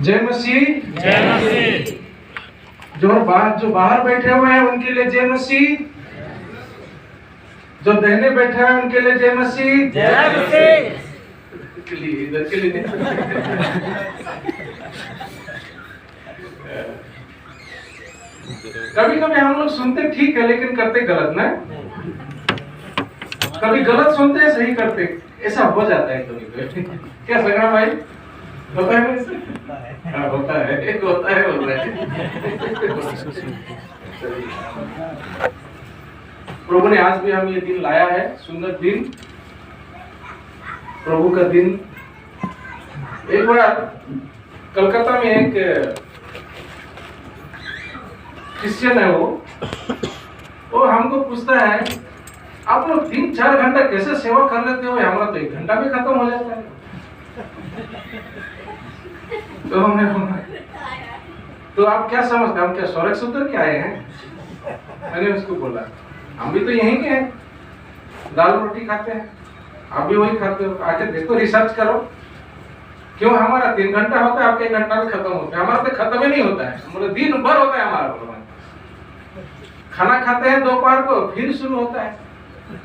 जय मसीह। जय मसीह। जो बाहर बैठे हुए हैं उनके लिए जय मसीह। जो दाहिने बैठे हैं उनके लिए जय मसीह। जय मसीह। इधर के लिए कभी कभी हम लोग सुनते ठीक है लेकिन करते गलत ना। कभी गलत सुनते हैं सही करते, ऐसा हो जाता है कभी। क्या संग्राम भाई होता है? होता है। प्रभु ने आज भी हम ये दिन लाया है, सुंदर दिन, प्रभु का दिन। एक बार कलकत्ता में एक क्रिश्चियन है, वो हमको पूछता है आप लोग 3-4 घंटा कैसे सेवा कर लेते हो? हमारा तो 1 घंटा में खत्म हो जाता है। तो हमने तो आप क्या समझते, हम क्या स्वर्ग से उतर के आए हैं? मैंने उसको बोला हम भी तो यहीं के हैं, दाल रोटी खाते हैं, आप भी वही खाते हो। आके देखो, रिसर्च करो, क्यों हमारा 3 घंटा होता है, आपके 1 घंटा में खत्म होता है। हमारा तो खत्म ही नहीं होता है, हमारा दिन भर होता है हमारा। खाना खाते हैं दोपहर को, फिर शुरू होता है,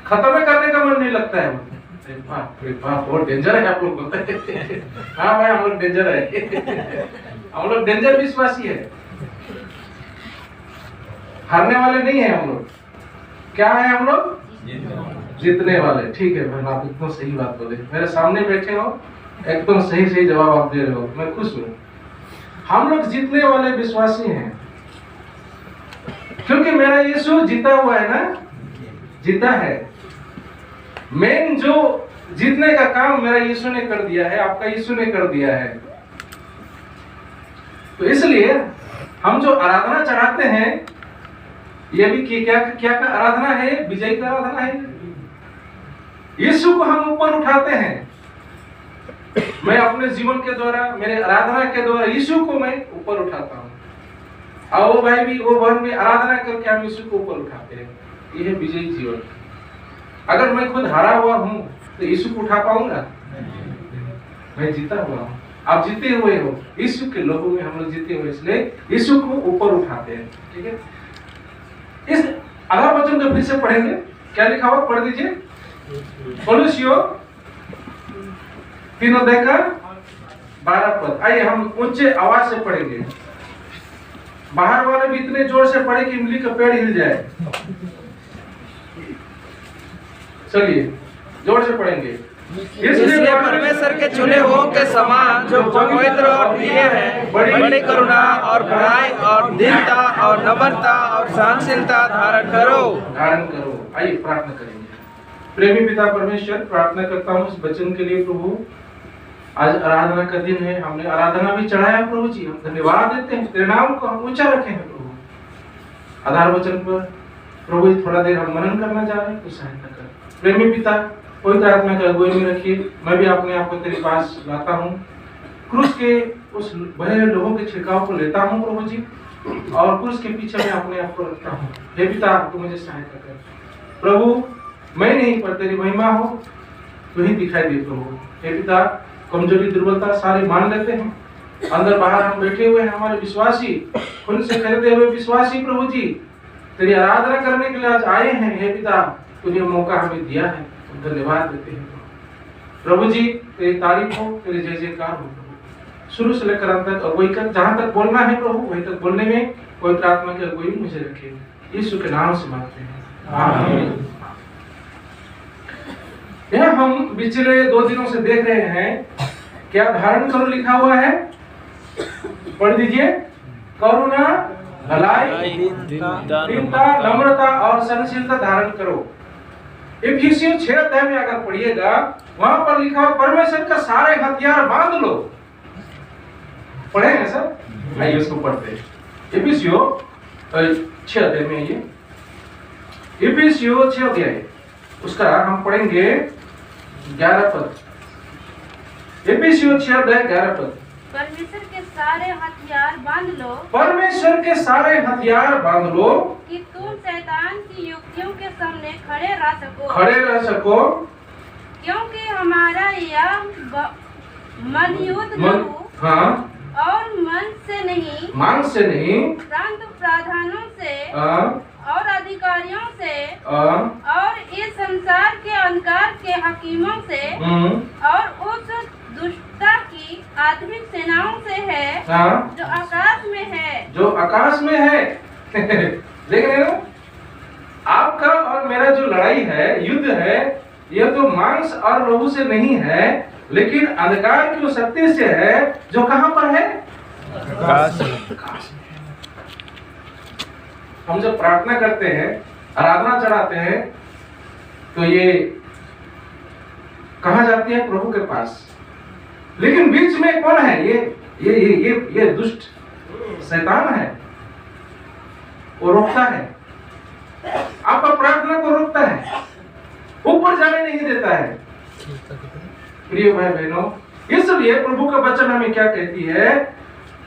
खत्म करने का मन नहीं लगता है। बहुत डेंजर है आप लोग। हाँ भाई, हम लोग डेंजर है। हम लोग डेंजर विश्वासी है, हारने वाले नहीं है हम लोग। क्या है हम लोग? जीतने वाले। ठीक है भाई, आप इतना सही बात बोले, मेरे सामने बैठे हो, एकदम सही जवाब आप दे रहे हो, मैं खुश हूँ। हम लोग जीतने वाले विश्वासी हैं, क्योंकि मेरा यीशु जीता हुआ है ना, जीता है। मेन जो जीतने का काम मेरा यीशु ने कर दिया है, आपका यीशु ने कर दिया है। तो इसलिए हम जो आराधना चढ़ाते हैं, ये भी क्या का आराधना है? विजय का आराधना है। यीशु को हम ऊपर उठाते हैं। मैं अपने जीवन के द्वारा, मेरे आराधना के द्वारा यीशु को मैं ऊपर उठाता हूँ। और वो भाई भी, वो बहन भी आराधना करके हम यीशु को ऊपर उठाते हैं। ये है विजयी जीवन। अगर मैं खुद हारा हुआ हूँ तो यीशु को उठा पाऊंगा? मैं जीता हुआ हूँ, आप जीते हुए हो। यीशु के लोगों में हम लोग जीते हुए, इसलिए यीशु को ऊपर उठाते हैं। ठीक है, इस आधार वचन को फिर से पढ़ेंगे। क्या लिखा हुआ, पढ़ दीजिए। कोलोसियों 3 अध्याय का 12 पद। आइए हम ऊंचे आवाज से पढ़ेंगे। बाहर वाले भी इतने जोर से पढ़े कि इमली का पेड़ हिल जाए। चलिए जोर से पढ़ेंगे। इसलिए परमेश्वर के चुने हुओं के समान जो पवित्र और प्रिय है, बड़ी करुणा और भलाई और दीनता और नम्रता और सहनशीलता धारण करो। आइए प्रार्थना करेंगे। प्रेमी पिता परमेश्वर, प्रार्थना करता हूँ इस वचन के लिए प्रभु। आज आराधना का दिन है, हमने आराधना भी चढ़ाया प्रभु जी, हम धन्यवाद देते हैं, तेरे नाम को हम ऊंचा रखे हैं प्रभु। आधार वचन पर प्रभु थोड़ा देर हम मनन करना चाह रहे हैं, कुछ सहायता कर। प्रेमी पिता, पवित्र आत्मा का अगुवाई में रखिए। मैं भी अपने आप को तेरे पास लाता हूँ, क्रूस के उस भय लोगों के छिड़काव को लेता हूँ प्रभु जी, और क्रूस के पीछे मैं अपने आप को रखता हूँ। हे पिता, तू मुझे सहायता कर प्रभु। मैं नहीं पर तेरी महिमा हो, तू ही दिखाई दे प्रभु। हे पिता, कमजोरी दुर्बलता सारे मान लेते हैं। अंदर बाहर हम बैठे हुए हैं, हमारे विश्वासी, खुद से खरीदे हुए विश्वासी प्रभु जी तेरी आराधना करने के लिए आज आए हैं। हे पिता, तूने मौका हमें दिया है, धन्यवाद देते हैं प्रभु जी। तेरी तारीफ हो, तेरी जय जयकार हो प्रभु। शुरू से लेकर अंत तक अगुवाई कर, जहां तक बोलना है प्रभु वहीं तक बोलने में पवित्र आत्मा की अगुवाई मुझे रखे। यीशु के नाम से मांगते हैं, आमीन। यह हम पिछले 2 दिनों से देख रहे हैं, क्या धारण करो लिखा हुआ है, पढ़ दीजिए। करुणा, भलाई, दीनता, नम्रता और सहनशीलता धारण करो। इफिसियों 6 अध्याय में अगर पढ़िएगा, वहां पर लिखा हुआ परमेश्वर का सारे हथियार बांध लो। पढ़े हैं सर? आइए उसको पढ़ते हैं। इफिसियों 6 अध्याय में, ये इफिसियों 6 अध्याय, उसका हम पढ़ेंगे 11 पद। इफिसियों 6 अध्याय 11 पद। परमेश्वर के सारे हथियार बांध लो। परमेश्वर के सारे हथियार बांध लो कि तुम शैतान की युक्तियों के सामने खड़े रह सको। क्योंकि हमारा यह मन युद्ध लहू और मन से नहीं परंतु प्रधानों से और अधिकारियों से और इस संसार के अंधकार के हकीमों से और उस दुष्टता की आत्मिक सेनाओं से है जो आकाश में है। देख रहे हो, आपका और मेरा जो लड़ाई है, युद्ध है, यह तो मांस और लहू से नहीं है, लेकिन अंधकार की शक्ति से है, जो कहां पर है? आकाश में। हम जब प्रार्थना करते हैं, आराधना चढ़ाते हैं, तो ये कहां जाती है? प्रभु के पास। लेकिन बीच में कौन है? ये दुष्ट शैतान है, वो रोकता है, आपका प्रार्थना को रोकता है, ऊपर जाने नहीं देता है। प्रिय भाई बहनों, इसलिए प्रभु का वचन हमें क्या कहती है?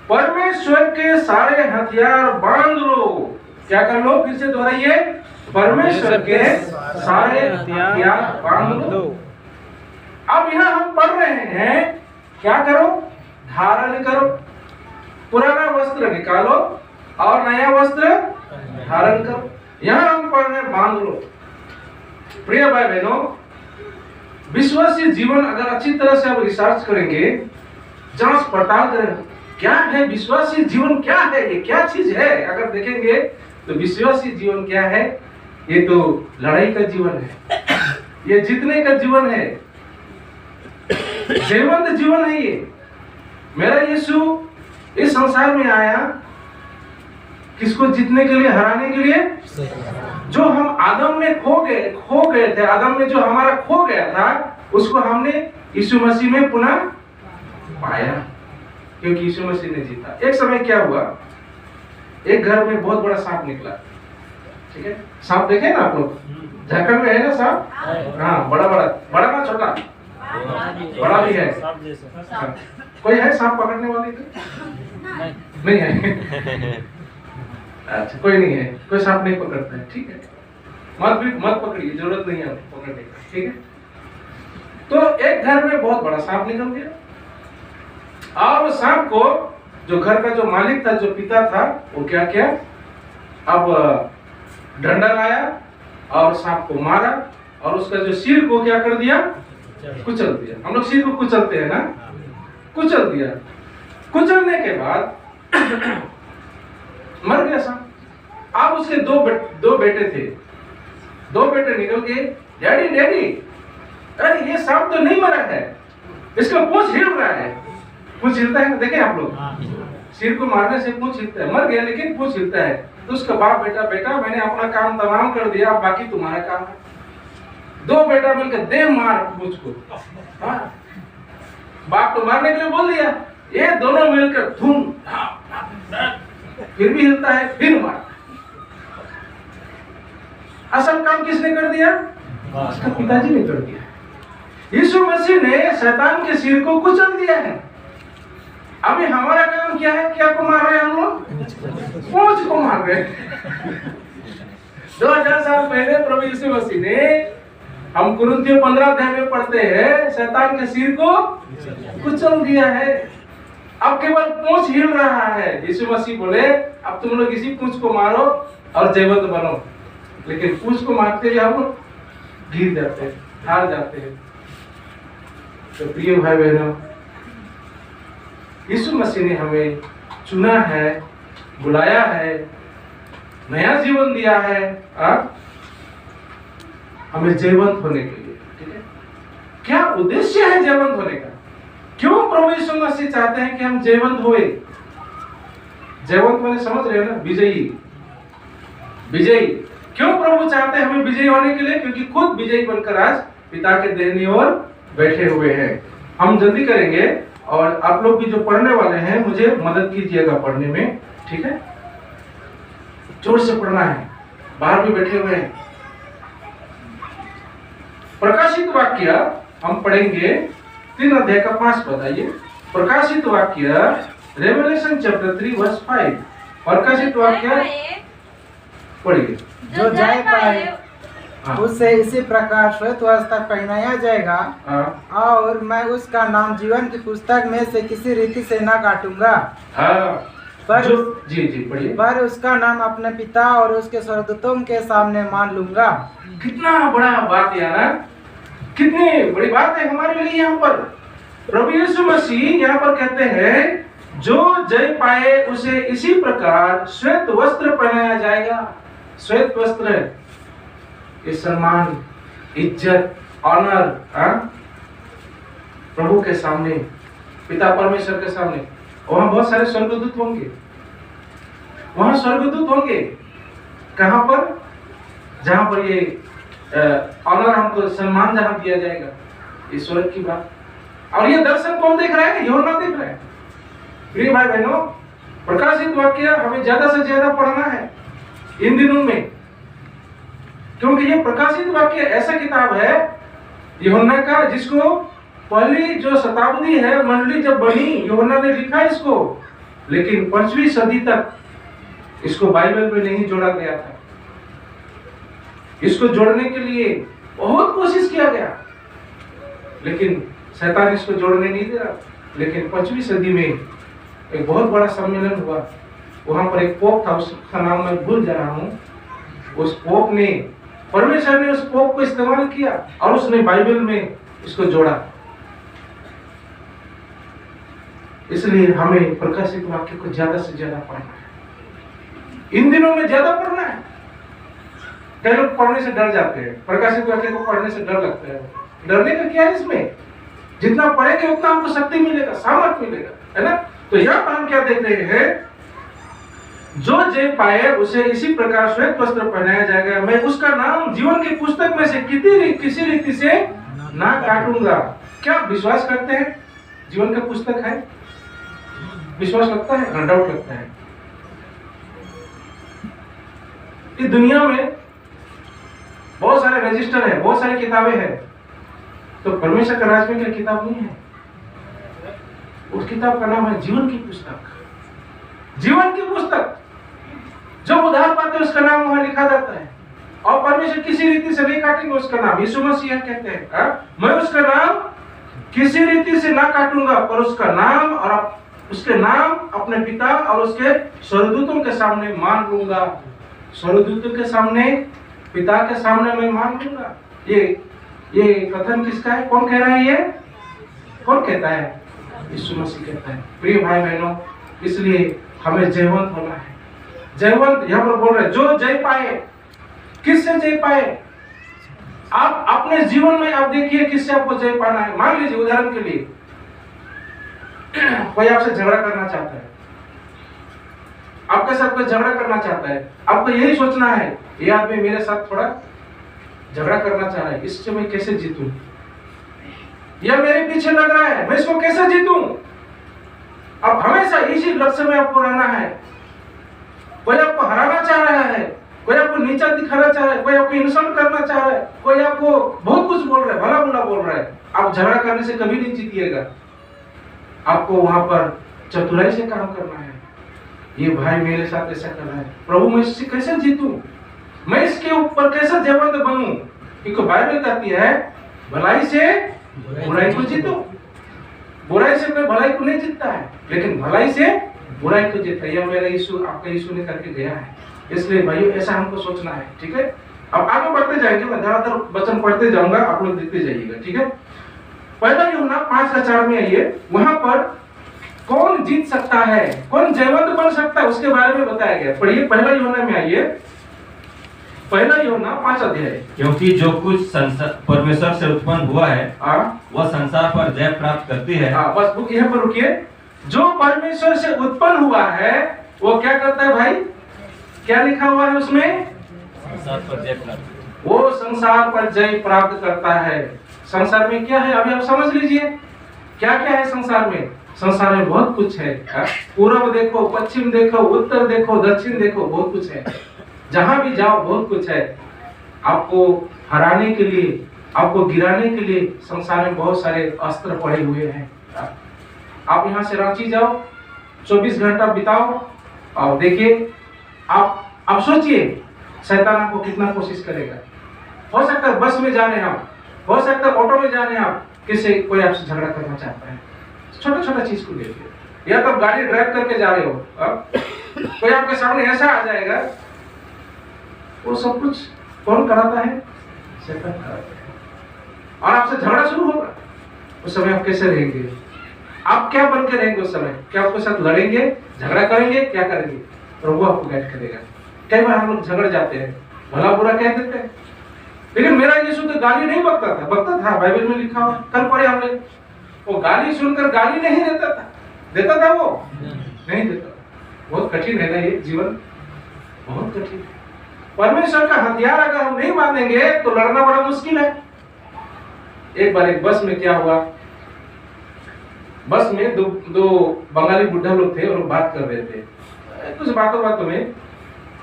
परमेश्वर के सारे हथियार बांध लो। क्या कर लो? फिर से दोहराइए, परमेश्वर के सारे हथियार बांध लो। अब यहाँ हम पढ़ रहे हैं, क्या करो? धारण करो। पुराना वस्त्र निकालो और नया वस्त्र धारण करो। यहाँ हम पढ़ रहे हैं, बांध लो। प्रिय भाई बहनों, विश्वासी जीवन अगर अच्छी तरह से आप रिसर्च करेंगे, जांच पड़ताल करेंगे, क्या है विश्वासी जीवन, क्या है ये, क्या चीज है, अगर देखेंगे तो विश्वासी जीवन क्या है? ये तो लड़ाई का जीवन है, ये जीतने का जीवन है, जीवंत जीवन है ये। मेरा यीशु इस संसार में आया किसको जीतने के लिए, हराने के लिए। जो हम आदम में खो गए थे, आदम में जो हमारा खो गया था, उसको हमने यीशु मसीह में पुनः पाया, क्योंकि यीशु मसीह ने जीता। एक समय क्या हुआ, एक घर में बहुत बड़ा सांप निकला। ठीक है, सांप देखे ना आप लोग, झारखंड में है ना सांप? हाँ, बड़ा ना छोटा? बड़ा भी है। कोई है सांप पकड़ने वाले? नहीं है। अच्छा कोई नहीं है, कोई सांप नहीं पकड़ता है, ठीक है, मत पकड़िए, जरूरत नहीं है पकड़ने का, ठीक है। तो एक घर में बहुत बड़ा सांप निकल गया और उस सांप को जो घर का जो मालिक था, जो पिता था, वो क्या किया, अब डंडा लाया और सांप को मारा और उसका जो सिर को क्या कर दिया, कुचल दिया। हम लोग सिर को कुचलते हैं ना, कुचल दिया। कुचलने के बाद मर गया सांप। अब उसके दो बेटे थे, दो बेटे निकल गए, डैडी डैडी, अरे ये सांप तो नहीं मरा है, इसका पूंछ हिल रहा है। पूंछ हिलता है, देखें आप लोग, सिर को मारने से पूंछ हिलता है, मर गया लेकिन पूंछ हिलता है। तो उसका बाप बेटा मैंने अपना काम तमाम कर दिया, अब बाकी तुम्हारा काम है। दो बेटा मिलकर दे मार पूंछ को। हाँ? बाप तो मारने के लिए बोल दिया, ये दोनों मिलकर धूम, फिर भी हिलता है, फिर मार। असल काम किसने कर दिया? उसका पिताजी ने कर दिया। यीशु मसीह ने शैतान के सिर को कुचल दिया है। अभी हमारा काम क्या है? क्या को मार रहे हैं हम लोग? पूंछ को मार रहे हैं। 2000 साल पहले प्रभु यीशु मसीह ने, हम कुरिन्थियों 15 अध्याय में पढ़ते हैं, शैतान के सिर को कुचल दिया है। अब केवल पूंछ हिल रहा है। यीशु मसीह बोले, अब तुम लोग इसी पूंछ को मारो और जयवंत बनो। लेकिन पूंछ को मारते हुए हम लोग गिर जाते हैं, हार जाते हैं। तो प्रिय भाई बहनों, यीशु मसीह ने हमें चुना है, बुलाया है, नया जीवन दिया है, हमें जयवंत होने के लिए, ठीक है। क्या उद्देश्य है जयवंत होने का? क्यों प्रभु यीशु मसीह चाहते हैं कि हम जयवंत होए? जयवंत मैंने समझ रहे हो ना, विजयी। विजयी क्यों प्रभु चाहते हैं हमें विजयी होने के लिए? क्योंकि खुद विजयी बनकर आज पिता के दाहिनी ओर बैठे हुए हैं। हम जल्दी करेंगे और आप लोग भी जो पढ़ने वाले हैं मुझे मदद कीजिएगा पढ़ने में, ठीक है। जोर से पढ़ना है, बाहर भी बैठे हुए हैं। प्रकाशित वाक्य हम पढ़ेंगे 3 अध्याय का 5 पद। आइए, प्रकाशित वाक्य, रेवलेशन चैप्टर 3 वर्स 5। प्रकाशित वाक्य पढ़िए। जो जय पाए उससे इसी प्रकार श्वेत वस्त्र पहनाया जाएगा, और मैं उसका नाम जीवन की पुस्तक में से किसी रीति से न काटूंगा। पर पर उसका नाम अपने पिता और उसके स्वर्गदूतों के सामने मान लूंगा। कितना बड़ा बात यार, कितनी बड़ी बात है हमारे लिए। यहाँ पर प्रभु यीशु मसीह यहाँ पर कहते हैं, जो जय पाए उसे इसी प्रकार श्वेत वस्त्र पहनाया जाएगा। श्वेत वस्त्र, ये सम्मान, इज्जत, ऑनर, प्रभु के सामने, पिता परमेश्वर के सामने। वहां बहुत सारे स्वर्गदूत होंगे, वहां स्वर्गदूत होंगे। कहां पर? जहां पर ये ऑनर, हमको सम्मान जहां दिया जाएगा, ये स्वर्ग की बात। और ये दर्शन कौन देख रहा है? यूहन्ना देख रहा है। प्रिय भाई बहनों, प्रकाशित वाक्य हमें ज्यादा से ज्यादा पढ़ना है इन दिनों में, क्योंकि ये प्रकाशित वाक्य ऐसा किताब है यूहन्ना का, जिसको पहली जो शताब्दी है, मंडली जब बनी, यूहन्ना ने लिखा इसको, लेकिन 5वीं सदी तक इसको बाइबल में नहीं जोड़ा गया था। इसको जोड़ने के लिए बहुत कोशिश किया गया, लेकिन शैतान इसको जोड़ने नहीं दे रहा। लेकिन 5वीं सदी में एक बहुत बड़ा सम्मेलन हुआ। वहां पर एक पोप था, उसका नाम मैं भूल जा रहा हूं। उस पोप ने, परमेश्वर ने उस पोप को इस्तेमाल किया और उसने बाइबल में इसको जोड़ा। इसलिए हमें प्रकाशित वाक्य को ज्यादा से ज्यादा पढ़ना है, इन दिनों में ज्यादा पढ़ना है। कई लोग पढ़ने से डर जाते हैं, प्रकाशित वाक्य को पढ़ने से डर लगता है। डरने का क्या है इसमें? जितना पढ़ेंगे उतना हमको शक्ति मिलेगा, सामर्थ मिलेगा, है ना। तो यहाँ पर हम क्या देख रहे हैं? जो जय पाए उसे इसी प्रकार श्वेत वस्त्र पहनाया जाएगा, मैं उसका नाम जीवन की पुस्तक में से किसी रीति से ना काटूंगा। क्या विश्वास करते हैं जीवन का पुस्तक है? विश्वास लगता है? नो डाउट लगता है। इस दुनिया में बहुत सारे रजिस्टर है, बहुत सारी किताबें हैं, तो परमेश्वर का राज में क्या किताब नहीं है? उस किताब का नाम है जीवन की पुस्तक। जीवन की पुस्तक जो उधार काटते उसका नाम वहां लिखा जाता है। और परमेश्वर किसी रीति से नहीं काटेंगे उसका नाम। यीशु मसीह कहते हैं मैं उसका नाम किसी रीति से ना काटूंगा, पर उसका नाम और उसके नाम अपने पिता और उसके स्वर्गदूतों के सामने मान लूंगा। स्वर्गदूतों के सामने, पिता के सामने मैं मान लूंगा। ये कथन किसका है? कौन कह रहा है? ये कौन कहता है? यीशु मसीह कहता है। प्रिय भाई बहनों, इसलिए हमें जयवंत होना है। जयवंत यहाँ पर बोल रहे जो जय पाए। किससे जय पाए? आप अपने जीवन में आप देखिए किससे आपको जय पाना है। मान लीजिए उदाहरण के लिए कोई आपसे झगड़ा करना चाहता है, आपके साथ कोई झगड़ा करना चाहता है, आपको यही सोचना है ये आदमी मेरे साथ थोड़ा झगड़ा करना चाह रहा है, इससे मैं कैसे जीतूं? यह मेरे पीछे लग रहा है, मैं इसको कैसे जीतूं? अब हमेशा इसी लक्ष्य में आपको रहना है। कोई आपको हराना चाह रहा है, कोई आपको नीचा दिखाना चाह रहा है, कोई आपको इंसल्ट करना चाह रहा है, कोई आपको बहुत कुछ बोल रहा है, भला बुरा बोल रहा है, आप झगड़ा करने से कभी नहीं जीतिएगा। आपको वहां पर चतुराई से काम करना है। ये भाई मेरे साथ ऐसा कर रहा है, प्रभु मैं इससे कैसे जीतूं? मैं इसके ऊपर कैसे जयवंत बनूं? क्योंकि बाइबल कहती है भलाई से बुराई को जीतो। बुराई से कोई भलाई को नहीं जीतता है, लेकिन भलाई से बुराई को जीतता है। यह मेरा यीशु, आपका यीशु ने करके गया है। इसलिए भाइयों ऐसा हमको सोचना है, ठीक है? अब आगे बढ़ते जाएंगे, मैं ज्यादातर वचन पढ़ते जाऊंगा, आप लोग देखते जाइएगा, ठीक है? पहला यूहन्ना 5:4 में आइए, वहां पर कौन जीत सकता है, कौन जयवंत बन सकता है उसके बारे में बताया गया। पढ़िए पहला यूहन्ना में आइए, पहला यूहन्ना 5 अध्याय। क्योंकि जो कुछ परमेश्वर से उत्पन्न हुआ है वह संसार पर जय प्राप्त करती है। बस बुक यहाँ पर रुकिए। जो परमेश्वर से उत्पन्न हुआ है वो क्या करता है भाई? क्या लिखा हुआ है उसमें? संसार पर जय प्राप्त। वो संसार पर जय प्राप्त करता है। संसार में क्या है अभी आप समझ लीजिए। क्या क्या है संसार में? संसार में बहुत कुछ है। पूर्व देखो, पश्चिम देखो, उत्तर देखो, दक्षिण देखो, बहुत कुछ है। जहां भी जाओ बहुत कुछ है। आपको हराने के लिए, आपको गिराने के लिए संसार में बहुत सारे अस्त्र पड़े हुए हैं। आप यहाँ से रांची जाओ, 24 घंटा बिताओ और देखिए, आप सोचिए शैतान आपको कितना कोशिश करेगा। हो सकता है बस में जा रहे हैं आप, हो सकता है ऑटो में जा रहे हैं आप, किसी कोई आपसे झगड़ा करना चाहता है, छोटा छोटा चीज को लेकर, या तो आप गाड़ी ड्राइव करके जा रहे हो, कोई आपके सामने ऐसा आ जाएगा, वो सब कुछ कौन कराता है? शैतान कराता है। और आपसे झगड़ा शुरू होगा, उस समय आप कैसे रहेंगे? आप क्या बन के रहेंगे उस समय? क्या आपके साथ लड़ेंगे, झगड़ा करेंगे, क्या करेंगे? प्रभु आपको गाइड करेगा। कई बार हम लोग झगड़ जाते हैं, भला बुरा कह देते हैं, लेकिन मेरा यीशु तो गाली नहीं बकता था। बकता था, बाइबल में लिखा हुआ, कल पढ़े हमने। वो गाली सुनकर गाली नहीं देता था, देता था वो नहीं देता। बहुत कठिन है ना ये जीवन, बहुत कठिन है। परमेश्वर का हथियार अगर हम नहीं मानेंगे तो लड़ना बड़ा मुश्किल है। एक बार एक बस में क्या हुआ, बस में दो बंगाली बुढ़ा लोग थे और बात कर रहे थे कुछ बातों में।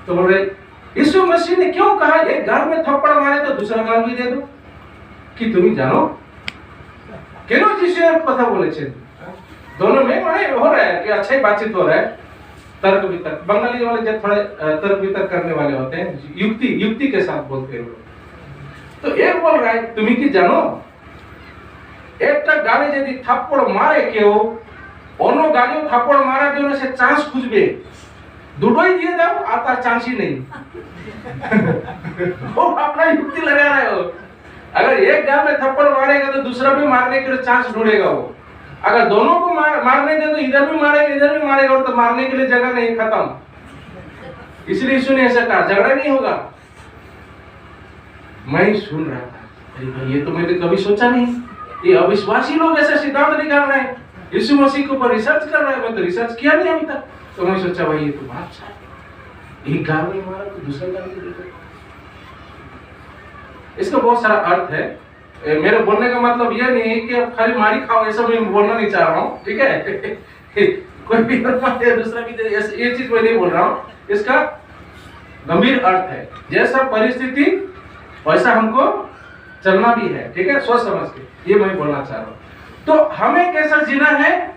तो बोल रहे यीशु मसीह ने क्यों कहा एक गाल में थप्पड़ मारे तो दूसरा गाल भी दे दो, कि तुम जानो क्यों जिसे पता बोले छे। दोनों में माने हो रहा है कि अच्छा ही बातचीत हो रहा है, तर्क वितर्क। बंगाली वाले जब थोड़े तर्क वितर्क करने वाले होते हैं, युक्ति के साथ बोलते हैं। तो एक बोल रहा है तुम्हें की जानो एक गाली यदि थप्पड़ मारे क्यों अन्य गालियों थप्पड़ मारा क्यों से चांस खुजबे, दुटोई दिए जाओ आता चांस ही नहीं। वो अपना युक्ति लगा रहे हो। अगर एक गाल में थप्पड़ मारेगा तो दूसरा भी मारने के लिए चांस ढूंढेगा वो। अगर दोनों को मारने दे तो इधर भी मारेगा इधर भी मारेगा, और तो मारने के लिए जगह नहीं, खत्म। इसलिए यीशु ने ऐसा कहा झगड़ा नहीं होगा। मैं सुन रहा था, अरे भाई ये तो मैंने कभी सोचा नहीं, ये अविश्वासी लोग ऐसा सिद्धांत निकाल रहे हैं, यीशु मसीह के ऊपर रिसर्च कर रहे हैं। मैं तो रिसर्च किया नहीं अभी तक। तो मैं सोचा भाई ये तो बात अच्छा है, एक गाल नहीं मारा तो दूसरा गाल नहीं देगा। इसका बहुत सारा अर्थ है। मेरे बोलने का मतलब यह नहीं है कि आप खाली मारी खाओ, ऐसा मैं बोलना नहीं चाह रहा हूँ, ठीक है? कोई भी दूसरा भी दे, ये चीज मैं नहीं बोल रहा हूँ। इसका गंभीर अर्थ है, जैसा परिस्थिति वैसा हमको चलना भी है, ठीक है? सोच समझ के, ये मैं बोलना चाह रहा हूँ। तो हमें कैसा जीना है?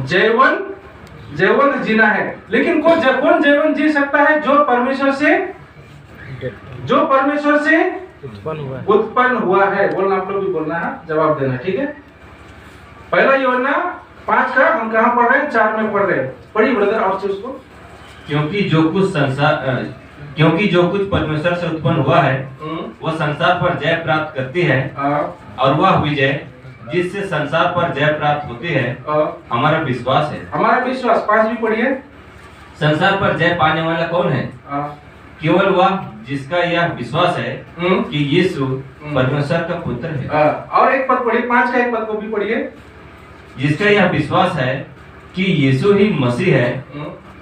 जयवंत जीना है। लेकिन कौन जयवंत जी सकता है जो परमेश्वर से उत्पन्न हुआ है। बोलना, आप लोग भी बोलना है, जवाब देना, ठीक है। पहला यूहन्ना 5 का हम कहाँ पढ़ रहे हैं? 4 में पढ़ रहे हैं। पढ़िए ब्रदर और से उसको। क्योंकि जो कुछ परमेश्वर से उत्पन्न हुआ है वह संसार पर जय प्राप्त करती है, और वह विजय जिससे संसार पर जय प्राप्त होती है हमारा विश्वास है। हमारा विश्वास। 5 भी पढ़िए। संसार पर जय पाने वाला कौन है? केवल वह जिसका यह विश्वास है कि यीशु परमेश्वर का पुत्र है। और एक पद पढ़िए, 5 का एक पद को भी पढ़िए। जिसका यह विश्वास है कि यीशु ही मसीह है,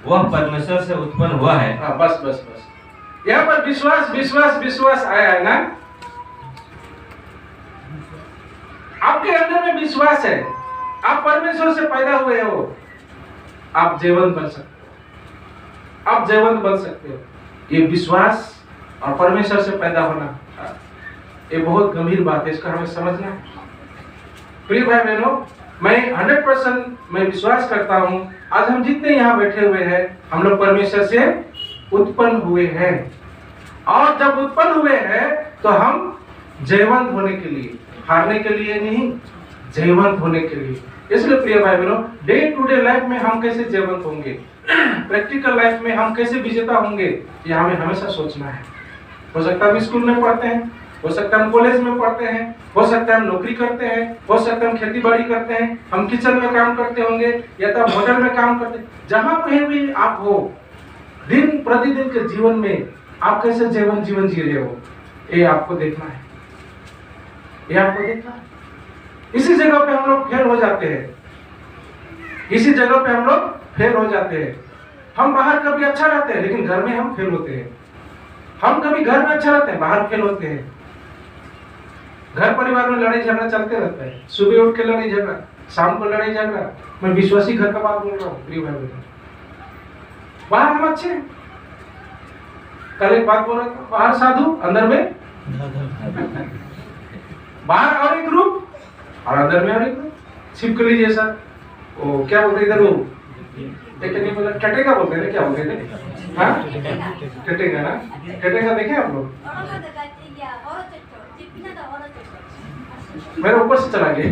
वह परमेश्वर से उत्पन्न हुआ है। बस यहाँ पर विश्वास विश्वास विश्वास आया है ना। आपके अंदर में विश्वास है, आप परमेश्वर से पैदा हुए हो, आप जीवंत बन सकते हो, आप जीवंत बन सकते हो। ये विश्वास और परमेश्वर से पैदा होना, ये बहुत गंभीर बात है, इसका हमें समझना है। प्रिय भाई बहनों, मैं 100% मैं विश्वास करता हूं आज हम जितने यहाँ बैठे हुए हैं हम लोग परमेश्वर से उत्पन्न हुए हैं, और जब उत्पन्न हुए हैं तो हम जीवंत होने के लिए, हारने के लिए नहीं, जीवंत होने के लिए। इसलिए प्रिय भाई बहनों, डे टू डे लाइफ में हम कैसे जीवंत होंगे, प्रैक्टिकल लाइफ में हम कैसे विजेता होंगे, ये हमें हमेशा सोचना है। हो सकता है हम स्कूल में पढ़ते हैं, हो सकता है हम कॉलेज में पढ़ते हैं, हो सकता है हम नौकरी करते हैं, हो सकता है हम खेती बाड़ी करते हैं, हम किचन में काम करते होंगे, या तो होटल में काम करते हैं। जहां कहीं भी आप हो, दिन प्रतिदिन के जीवन में आप कैसे जीवन जी रहे हो, ये आपको देखना है, ये आपको देखना है। इसी जगह पे हम लोग फेल हो जाते हैं, इसी जगह पे हम लोग फेल हो जाते हैं। हम बाहर कभी अच्छा रहते हैं लेकिन घर में हम फेल होते हैं। हम कभी घर में अच्छा रहते हैं, बाहर फेल होते हैं। घर परिवार में लड़ाई झगड़ा चलते रहता है, सुबह उठ के लड़ाई झगड़ा, शाम को लड़ाई झगड़ा। मैं विश्वासी घर का बात बोल रहा हूँ प्रिय भाई बहनों। बाहर हम अच्छे हैं, कल एक बात बोल रहा था, बाहर साधु अंदर में बाहर और एक रूप और अंदर में और एक रूप, छिपकली जैसा। वो क्या बोलते इधर, वो टटेगा बोलते हैं, क्या बोलते थे? हाँ, टटेगा ना, टटेगा देखे आप लोग? मेरे ऊपर से चला गया।